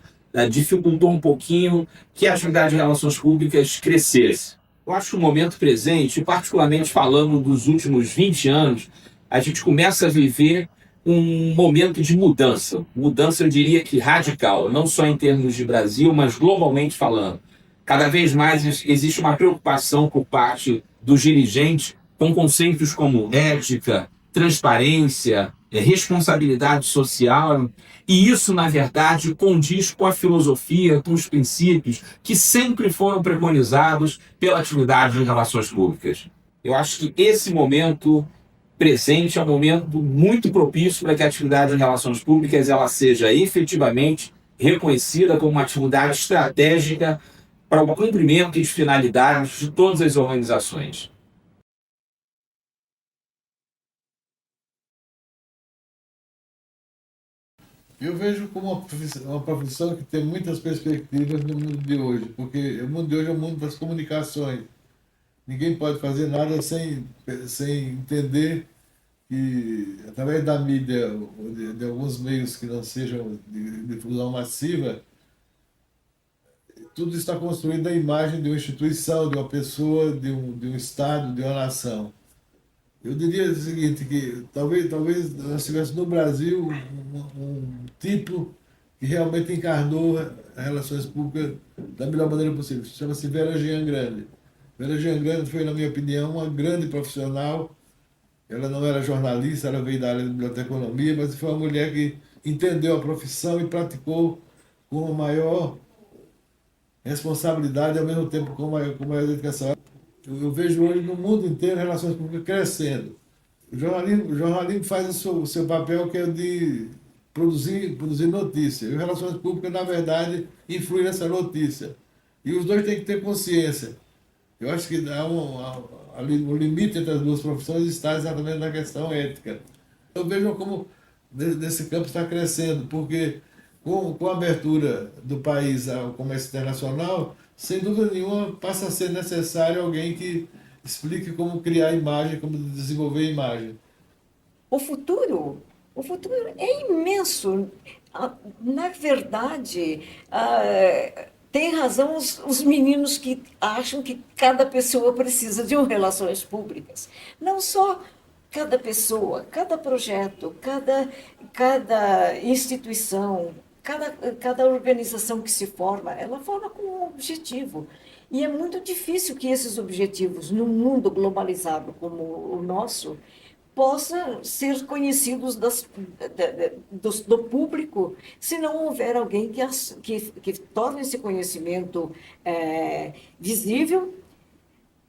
dificultou um pouquinho que a atividade de relações públicas crescesse. Eu acho que o momento presente, particularmente falando dos últimos 20 anos, a gente começa a viver um momento de mudança. Mudança, eu diria que radical, não só em termos de Brasil, mas globalmente falando. Cada vez mais existe uma preocupação por parte dos dirigentes com conceitos como ética, transparência, responsabilidade social, e isso, na verdade, condiz com a filosofia, com os princípios que sempre foram preconizados pela atividade de relações públicas. Eu acho que esse momento presente é um momento muito propício para que a atividade de relações públicas ela seja efetivamente reconhecida como uma atividade estratégica para o cumprimento de finalidades de todas as organizações. Eu vejo como uma profissão que tem muitas perspectivas no mundo de hoje, porque o mundo de hoje é o mundo das comunicações. Ninguém pode fazer nada sem entender que, através da mídia, ou de alguns meios que não sejam de difusão massiva, tudo está construído na imagem de uma instituição, de uma pessoa, de um Estado, de uma nação. Eu diria o seguinte, que talvez nós tivéssemos no Brasil um tipo que realmente encarnou as relações públicas da melhor maneira possível. Chama-se Vera Jean Grande. Vera Jean Grande foi, na minha opinião, uma grande profissional. Ela não era jornalista, ela veio da área de biblioteconomia, mas foi uma mulher que entendeu a profissão e praticou com a maior responsabilidade, ao mesmo tempo com maior dedicação. Eu vejo hoje no mundo inteiro relações públicas crescendo. O jornalismo faz o seu papel, que é o de produzir notícia. E as relações públicas, na verdade, influem nessa notícia. E os dois têm que ter consciência. Eu acho que o limite entre as duas profissões está exatamente na questão ética. Eu vejo como nesse campo está crescendo, porque com a abertura do país ao comércio internacional, sem dúvida nenhuma passa a ser necessário alguém que explique como criar imagem, como desenvolver imagem. O futuro é imenso. Na verdade, tem razão os meninos que acham que cada pessoa precisa de relações públicas. Não só cada pessoa, cada projeto, cada instituição, cada organização que se forma, ela forma com um objetivo. E é muito difícil que esses objetivos, num mundo globalizado como o nosso, possam ser conhecidos do público, se não houver alguém que torne esse conhecimento visível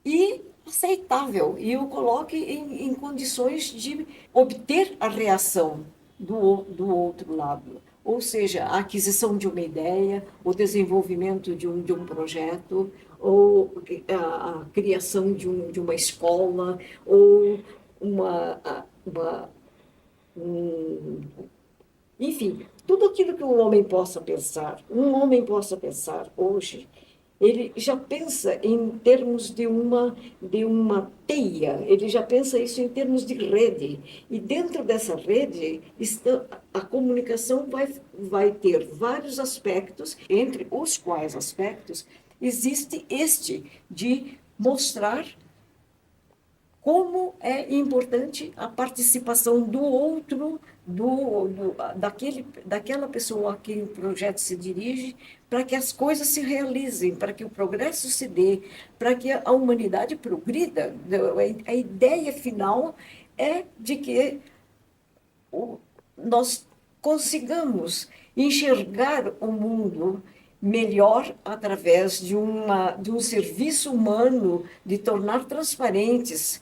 e aceitável, e o coloque em condições de obter a reação do outro lado. Ou seja, a aquisição de uma ideia, o desenvolvimento de um projeto, ou a criação de uma escola, ou enfim, tudo aquilo que um homem possa pensar hoje, ele já pensa em termos de uma teia, ele já pensa isso em termos de rede. E dentro dessa rede, a comunicação vai ter vários aspectos, entre os quais aspectos existe este de mostrar como é importante a participação do outro, daquela pessoa a quem o projeto se dirige, para que as coisas se realizem, para que o progresso se dê, para que a humanidade progrida. A ideia final é de que nós consigamos enxergar o mundo melhor através de um serviço humano, de tornar transparentes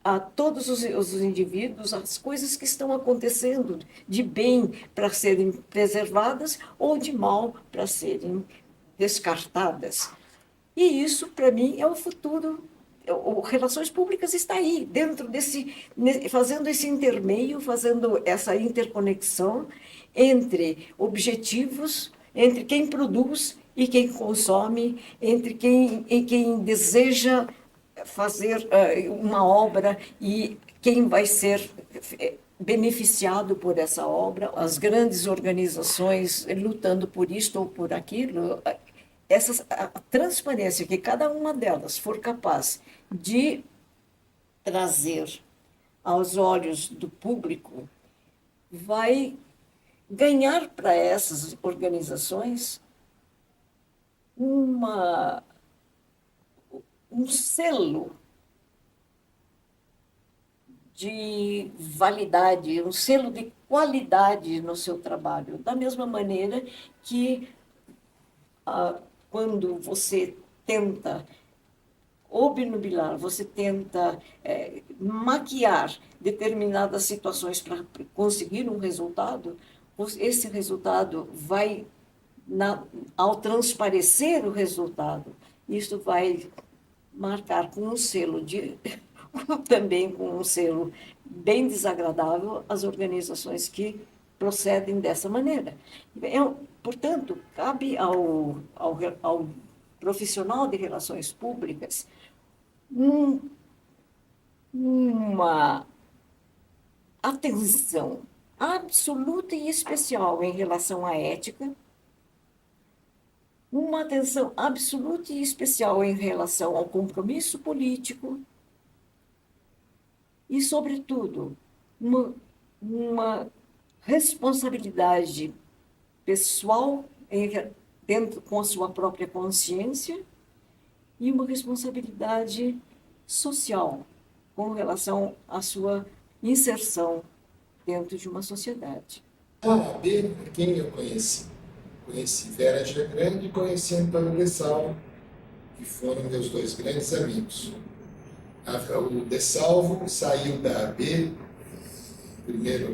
a todos os indivíduos as coisas que estão acontecendo de bem para serem preservadas ou de mal para serem descartadas. E isso, para mim, é o futuro. Relações públicas está aí, dentro fazendo esse intermeio, fazendo essa interconexão entre objetivos, entre quem produz e quem consome, entre quem deseja fazer uma obra e quem vai ser beneficiado por essa obra, as grandes organizações lutando por isto ou por aquilo. A transparência que cada uma delas for capaz de trazer aos olhos do público vai ganhar para essas organizações um selo de validade, um selo de qualidade no seu trabalho. Da mesma maneira que quando você tenta obnubilar, você tenta maquiar determinadas situações para conseguir um resultado, esse resultado vai, ao transparecer o resultado, isso vai marcar com um selo também com um selo bem desagradável as organizações que procedem dessa maneira. Portanto, cabe ao profissional de relações públicas uma atenção absoluta e especial em relação à ética, uma atenção absoluta e especial em relação ao compromisso político e, sobretudo, uma responsabilidade pessoal dentro com a sua própria consciência e uma responsabilidade social com relação à sua inserção dentro de uma sociedade. A AB, quem eu conheci? Conheci Vera Grande e conheci Antônio De Salvo, que foram meus dois grandes amigos. O De Salvo saiu da AB, primeiro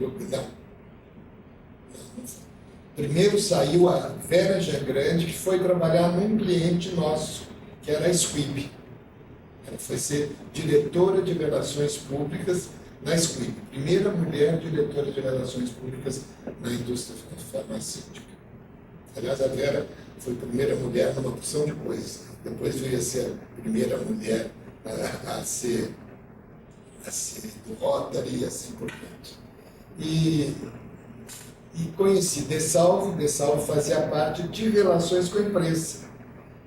saiu a Vera Grande, que foi trabalhar num cliente nosso, que era a Squib. Ela foi ser diretora de relações públicas na Squib. Primeira mulher diretora de relações públicas na indústria farmacêutica. Aliás, a Vera foi a primeira mulher numa porção de coisas. Depois veio a ser a primeira mulher a ser do Rotary e assim por diante. E conheci De Salvo. De Salvo fazia parte de relações com a imprensa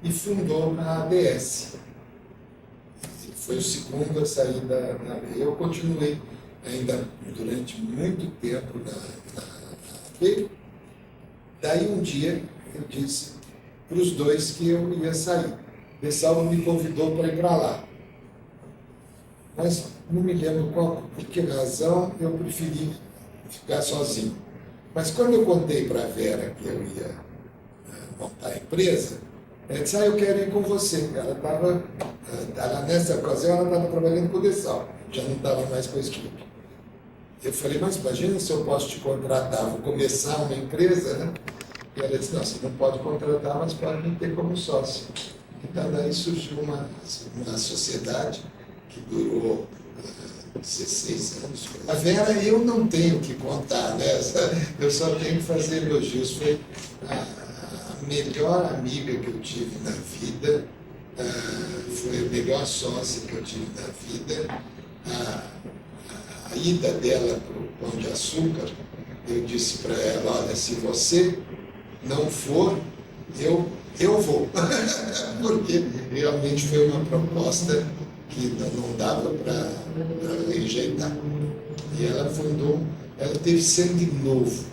e fundou a ABS. Foi o segundo a sair da AB. Eu continuei ainda durante muito tempo na AB. Daí um dia eu disse para os dois que eu ia sair. De Salvo me convidou para ir para lá. Mas não me lembro por que razão eu preferi ficar sozinho. Mas quando eu contei para a Vera que eu ia montar a empresa, ela disse, eu quero ir com você. Nessa ocasião, ela estava trabalhando com o De Salvo, já não estava mais com a equipe. Eu falei, mas imagina se eu posso te contratar, vou começar uma empresa, né? E ela disse, não, você não pode contratar, mas pode me ter como sócio. Então, daí surgiu uma sociedade que durou 16 anos. A Vera, eu não tenho que contar, né? Eu só tenho que fazer elogios. Foi a melhor amiga que eu tive na vida, foi a melhor sócia que eu tive na vida. A ida dela para o Pão de Açúcar, eu disse para ela, olha, se você não for, eu vou. Porque realmente foi uma proposta que não dava para rejeitar. E ela ela teve sangue novo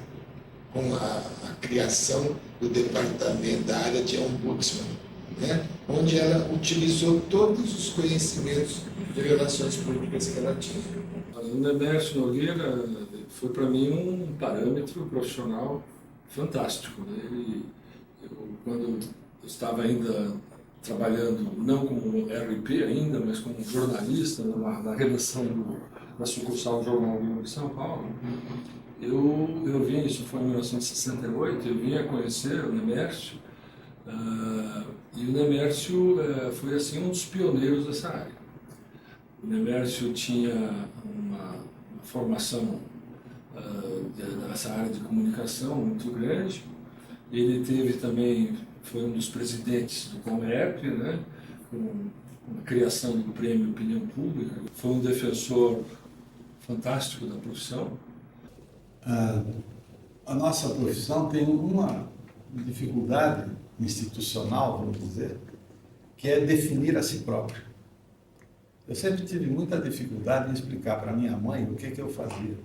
com a criação do departamento da área de ombudsman, né? Onde ela utilizou todos os conhecimentos de relações públicas que ela tinha. O Nemércio Nogueira foi para mim um parâmetro profissional fantástico. Quando eu estava ainda trabalhando, não como RP ainda, mas como jornalista na redação da sucursal do Jornal Livre de São Paulo, eu vim, isso foi em 1968, eu vim a conhecer o Nemércio, e o Nemércio foi assim um dos pioneiros dessa área. O Nemércio tinha uma formação nessa área de comunicação muito grande. Ele teve também, foi um dos presidentes do Comerp, né, com a criação do Prêmio Opinião Pública. Foi um defensor fantástico da profissão. A nossa profissão tem uma dificuldade institucional, vamos dizer, que é definir a si próprio. Eu sempre tive muita dificuldade em explicar para minha mãe o que eu fazia.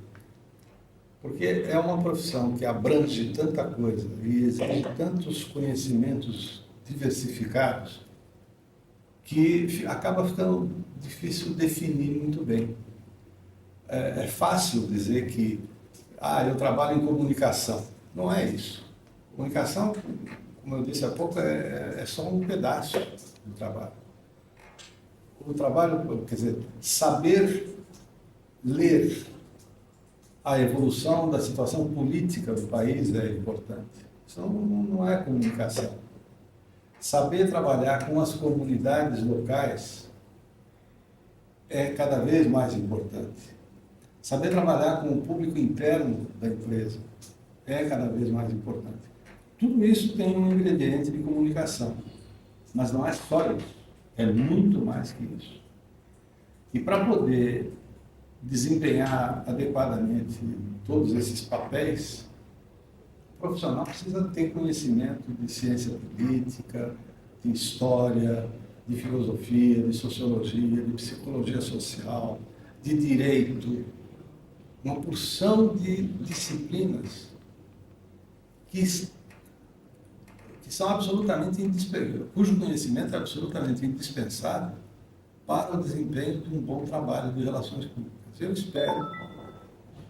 Porque é uma profissão que abrange tanta coisa e exige tantos conhecimentos diversificados que acaba ficando difícil definir muito bem. É fácil dizer que eu trabalho em comunicação. Não é isso. Comunicação, como eu disse há pouco, é só um pedaço do trabalho. O trabalho, quer dizer, saber ler a evolução da situação política do país é importante. Isso não é comunicação. Saber trabalhar com as comunidades locais é cada vez mais importante. Saber trabalhar com o público interno da empresa é cada vez mais importante. Tudo isso tem um ingrediente de comunicação, mas não é só isso, é muito mais que isso. E para poder desempenhar adequadamente todos esses papéis, profissional precisa ter conhecimento de ciência política, de história, de filosofia, de sociologia, de psicologia social, de direito, uma porção de disciplinas que são absolutamente indispensáveis, cujo conhecimento é absolutamente indispensável para o desempenho de um bom trabalho de relações públicas.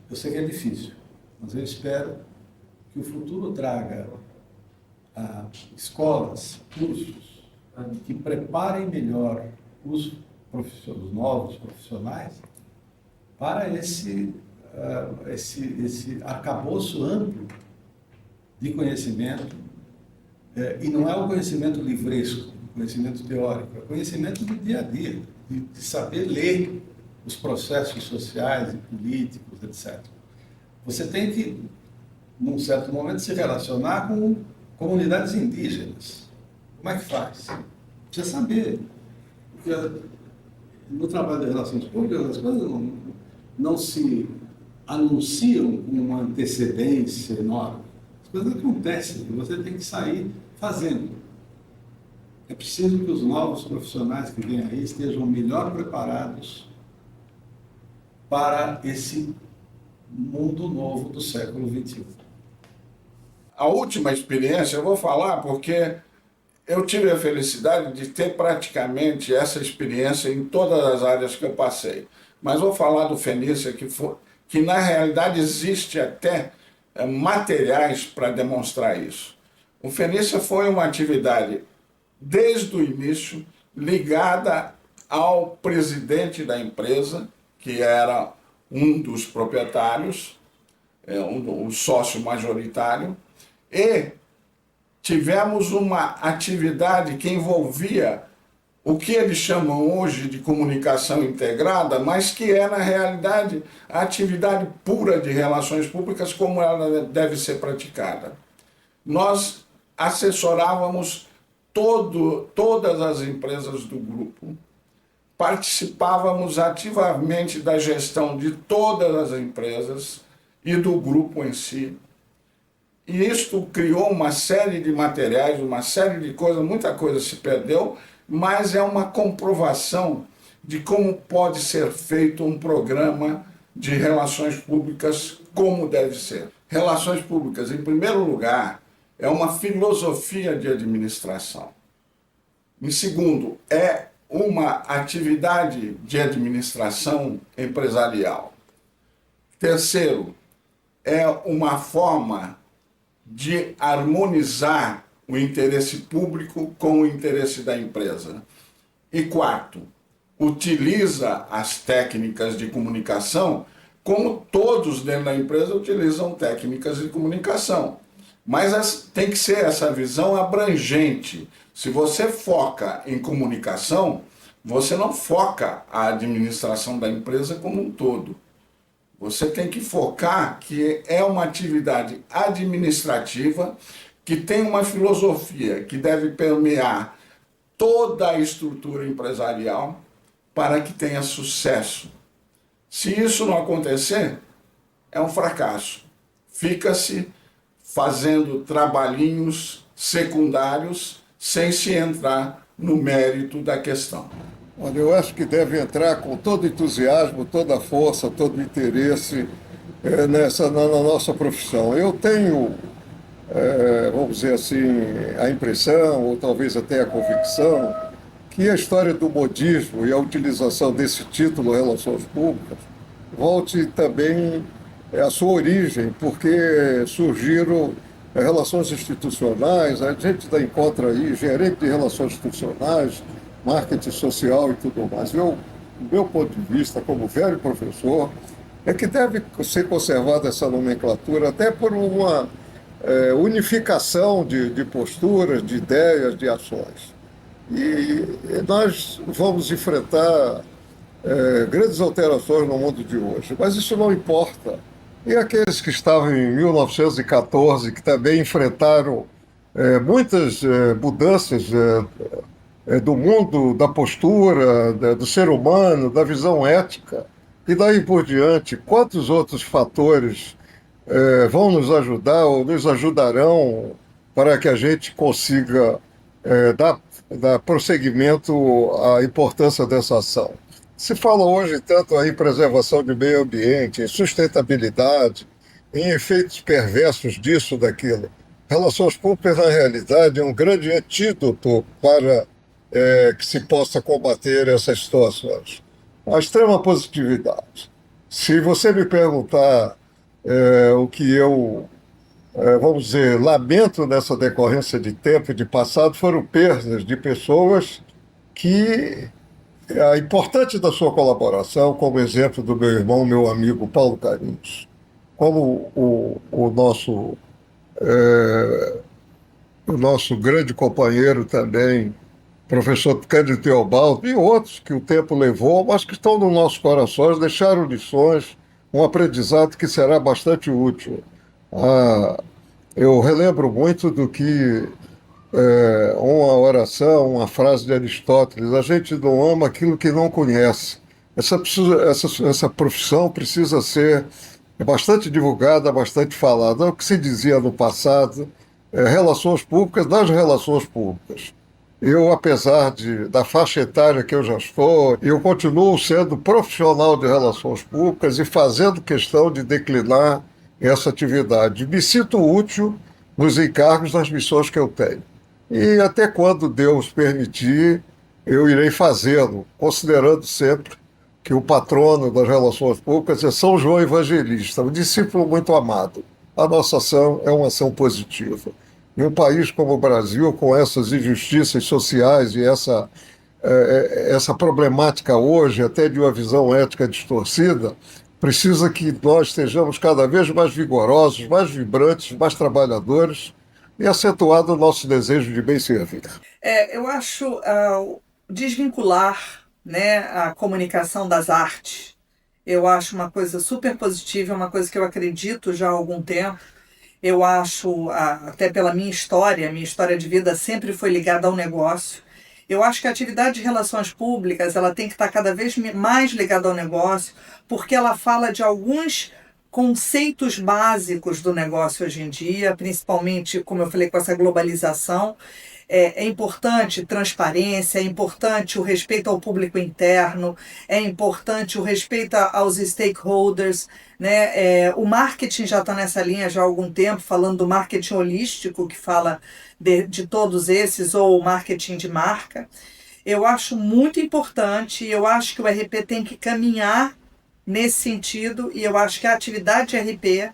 Eu sei que é difícil, mas eu espero que o futuro traga escolas, cursos que preparem melhor os novos profissionais para esse arcabouço amplo de conhecimento. E não é o conhecimento livresco, o conhecimento teórico, é o conhecimento do dia a dia, de saber ler os processos sociais e políticos, etc. Você tem que, num certo momento, se relacionar com comunidades indígenas. Como é que faz? Precisa saber. Porque no trabalho de relações públicas, as coisas não se anunciam com uma antecedência enorme. As coisas acontecem e você tem que sair fazendo. É preciso que os novos profissionais que vêm aí estejam melhor preparados para esse mundo novo do século XXI. A última experiência, eu vou falar porque eu tive a felicidade de ter praticamente essa experiência em todas as áreas que eu passei. Mas vou falar do Fenícia, que na realidade existe até materiais para demonstrar isso. O Fenícia foi uma atividade, desde o início, ligada ao presidente da empresa, que era um dos proprietários, um sócio majoritário, e tivemos uma atividade que envolvia o que eles chamam hoje de comunicação integrada, mas que é, na realidade, a atividade pura de relações públicas como ela deve ser praticada. Nós assessorávamos todas as empresas do grupo, participávamos ativamente da gestão de todas as empresas e do grupo em si. E isto criou uma série de materiais, uma série de coisas, muita coisa se perdeu, mas é uma comprovação de como pode ser feito um programa de relações públicas como deve ser. Relações públicas, em primeiro lugar, é uma filosofia de administração. Em segundo, é uma atividade de administração empresarial. Terceiro, é uma forma de harmonizar o interesse público com o interesse da empresa. E quarto, utiliza as técnicas de comunicação como todos dentro da empresa utilizam técnicas de comunicação. Mas tem que ser essa visão abrangente. Se você foca em comunicação, você não foca a administração da empresa como um todo. Você tem que focar que é uma atividade administrativa que tem uma filosofia que deve permear toda a estrutura empresarial para que tenha sucesso. Se isso não acontecer, é um fracasso. Fica-se fazendo trabalhinhos secundários sem se entrar no mérito da questão. Olha, eu acho que deve entrar com todo entusiasmo, toda força, todo interesse na nossa profissão. Eu tenho, vamos dizer assim, a impressão, ou talvez até a convicção, que a história do modismo e a utilização desse título Relações Públicas volte também à sua origem, porque surgiram relações institucionais, a gente encontra aí gerente de relações institucionais, marketing social e tudo mais. Do meu ponto de vista, como velho professor, é que deve ser conservada essa nomenclatura até por uma unificação de posturas, de ideias, de ações. E nós vamos enfrentar grandes alterações no mundo de hoje, mas isso não importa. E aqueles que estavam em 1914, que também enfrentaram muitas mudanças do mundo, da postura, do ser humano, da visão ética, e daí por diante, quantos outros fatores vão nos ajudar ou nos ajudarão para que a gente consiga dar prosseguimento à importância dessa ação. Se fala hoje tanto em preservação do meio ambiente, em sustentabilidade, em efeitos perversos disso, daquilo. Relações públicas, na realidade, é um grande antídoto para que se possa combater essas situações. A extrema positividade. Se você me perguntar o que eu, vamos dizer, lamento nessa decorrência de tempo e de passado, foram perdas de pessoas que é importante da sua colaboração, como exemplo do meu irmão, meu amigo Paulo Carinhos, como o nosso grande companheiro também, professor Cândido Teobaldo, e outros que o tempo levou, mas que estão nos nossos corações, deixaram lições, um aprendizado que será bastante útil. Eu relembro muito do que uma oração, uma frase de Aristóteles: a gente não ama aquilo que não conhece. Essa profissão precisa ser bastante divulgada, bastante falada. É o que se dizia no passado, relações públicas das relações públicas. Eu, apesar da faixa etária que eu já estou, eu continuo sendo profissional de relações públicas e fazendo questão de declinar essa atividade. Me sinto útil nos encargos, nas missões que eu tenho. E até quando Deus permitir, eu irei fazê-lo, considerando sempre que o patrono das relações públicas é São João Evangelista, um discípulo muito amado. A nossa ação é uma ação positiva. Em um país como o Brasil, com essas injustiças sociais e essa problemática hoje, até de uma visão ética distorcida, precisa que nós estejamos cada vez mais vigorosos, mais vibrantes, mais trabalhadores e acentuado o nosso desejo de bem servir. Eu acho desvincular, né, a comunicação das artes. Eu acho uma coisa super positiva, é uma coisa que eu acredito já há algum tempo. Eu acho, até pela minha história de vida sempre foi ligada ao negócio. Eu acho que a atividade de relações públicas ela tem que estar cada vez mais ligada ao negócio, porque ela fala de alguns conceitos básicos do negócio hoje em dia, principalmente, como eu falei, com essa globalização. É importante transparência, é importante o respeito ao público interno, é importante o respeito aos stakeholders, né? O marketing já está nessa linha já há algum tempo, falando do marketing holístico, que fala de todos esses, ou o marketing de marca. Eu acho muito importante, eu acho que o RP tem que caminhar nesse sentido, e eu acho que a atividade de RP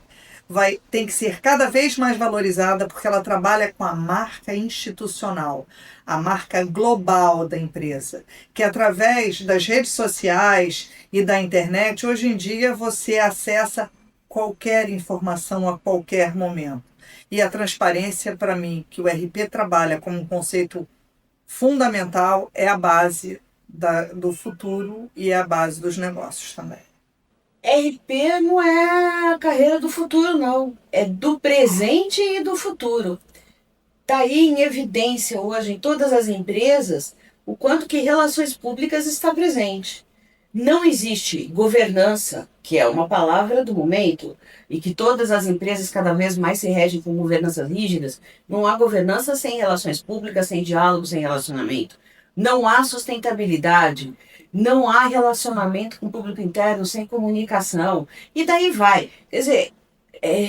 tem que ser cada vez mais valorizada, porque ela trabalha com a marca institucional, a marca global da empresa, que através das redes sociais e da internet, hoje em dia você acessa qualquer informação a qualquer momento. E a transparência, para mim, que o RP trabalha como um conceito fundamental, é a base do futuro e é a base dos negócios também. RP não é a carreira do futuro, não. É do presente e do futuro. Está aí em evidência hoje em todas as empresas o quanto que relações públicas está presente. Não existe governança, que é uma palavra do momento, e que todas as empresas cada vez mais se regem com governanças rígidas. Não há governança sem relações públicas, sem diálogo, sem relacionamento. Não há sustentabilidade. Não há relacionamento com o público interno sem comunicação. E daí vai. Quer dizer,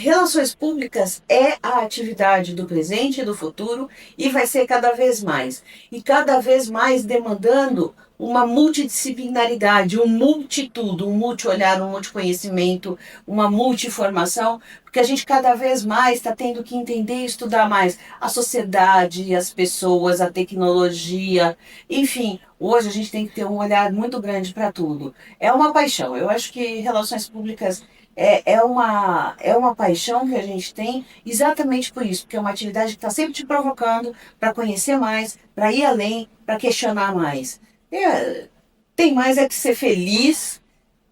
relações públicas é a atividade do presente e do futuro e vai ser cada vez mais. E cada vez mais demandando uma multidisciplinaridade, um multitudo, um multi-olhar, um multiconhecimento, uma multiformação, porque a gente cada vez mais está tendo que entender e estudar mais a sociedade, as pessoas, a tecnologia, enfim. Hoje a gente tem que ter um olhar muito grande para tudo. É uma paixão. Eu acho que relações públicas é uma paixão que a gente tem exatamente por isso, porque é uma atividade que está sempre te provocando para conhecer mais, para ir além, para questionar mais. Tem mais é que ser feliz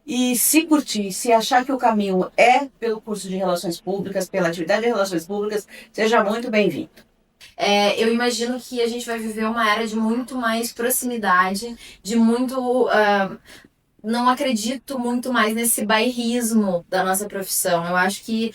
e se curtir, se achar que o caminho é pelo curso de Relações Públicas, pela atividade de Relações Públicas, seja muito bem-vindo. Eu imagino que a gente vai viver uma era de muito mais proximidade, de muito não acredito muito mais nesse bairrismo da nossa profissão. Eu acho que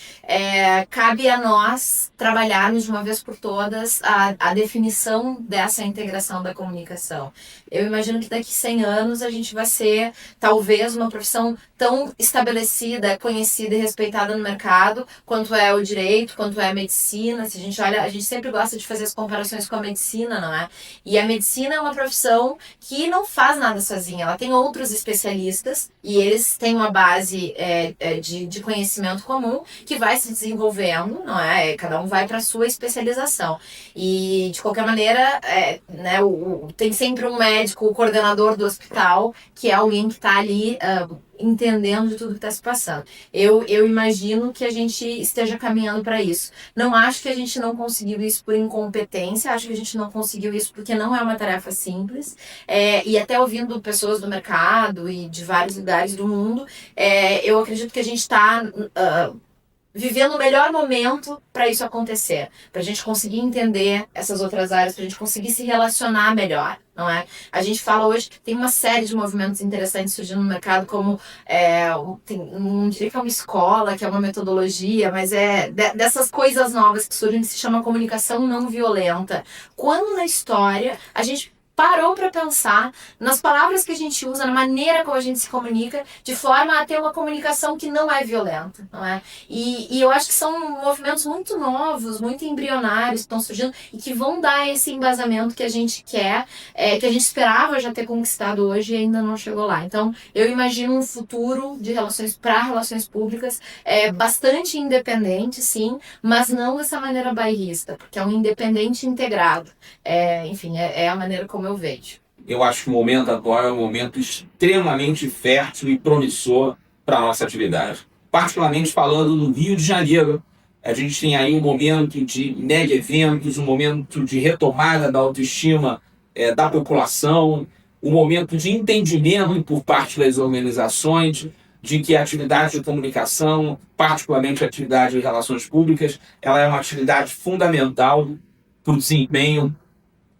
cabe a nós trabalharmos de uma vez por todas a definição dessa integração da comunicação. Eu imagino que daqui 100 anos a gente vai ser, talvez, uma profissão tão estabelecida, conhecida e respeitada no mercado, quanto é o direito, quanto é a medicina. Se a gente olha, a gente sempre gosta de fazer as comparações com a medicina, não é? E a medicina é uma profissão que não faz nada sozinha, ela tem outros especialistas e eles têm uma base de conhecimento comum que vai se desenvolvendo, não é? Cada um vai para a sua especialização. E, de qualquer maneira, né, tem sempre um médico, o coordenador do hospital, que é alguém que está ali entendendo de tudo que está se passando. Eu imagino que a gente esteja caminhando para isso. Não acho que a gente não conseguiu isso por incompetência, acho que a gente não conseguiu isso porque não é uma tarefa simples. E até ouvindo pessoas do mercado e de vários lugares do mundo, eu acredito que a gente está vivendo o melhor momento para isso acontecer, para a gente conseguir entender essas outras áreas, para a gente conseguir se relacionar melhor, não é? A gente fala hoje, tem uma série de movimentos interessantes surgindo no mercado, como, não diria que é uma escola, que é uma metodologia, mas dessas coisas novas que surgem, que se chama comunicação não violenta. Quando na história a gente parou para pensar nas palavras que a gente usa, na maneira como a gente se comunica, de forma a ter uma comunicação que não é violenta, não é? E eu acho que são movimentos muito novos, muito embrionários que estão surgindo e que vão dar esse embasamento que a gente quer, que a gente esperava já ter conquistado hoje e ainda não chegou lá. Então, eu imagino um futuro de relações públicas bastante independente, sim, mas não dessa maneira bairrista, porque é um independente integrado. Enfim, é a maneira como eu vejo. Eu acho que o momento agora é um momento extremamente fértil e promissor para a nossa atividade. Particularmente falando no Rio de Janeiro, a gente tem aí um momento de mega eventos, um momento de retomada da autoestima da população, um momento de entendimento por parte das organizações de que a atividade de comunicação, particularmente a atividade de relações públicas, ela é uma atividade fundamental para o desempenho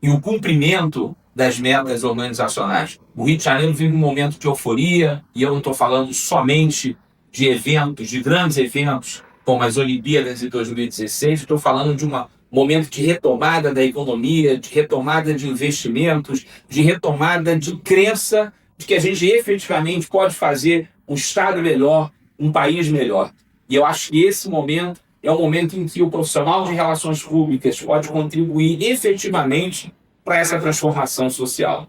e o cumprimento das metas organizacionais. O Rio de Janeiro vive um momento de euforia, e eu não estou falando somente de eventos, de grandes eventos, como as Olimpíadas de 2016, estou falando de um momento de retomada da economia, de retomada de investimentos, de retomada de crença de que a gente efetivamente pode fazer um Estado melhor, um país melhor. E eu acho que esse momento é o momento em que o profissional de relações públicas pode contribuir efetivamente para essa transformação social.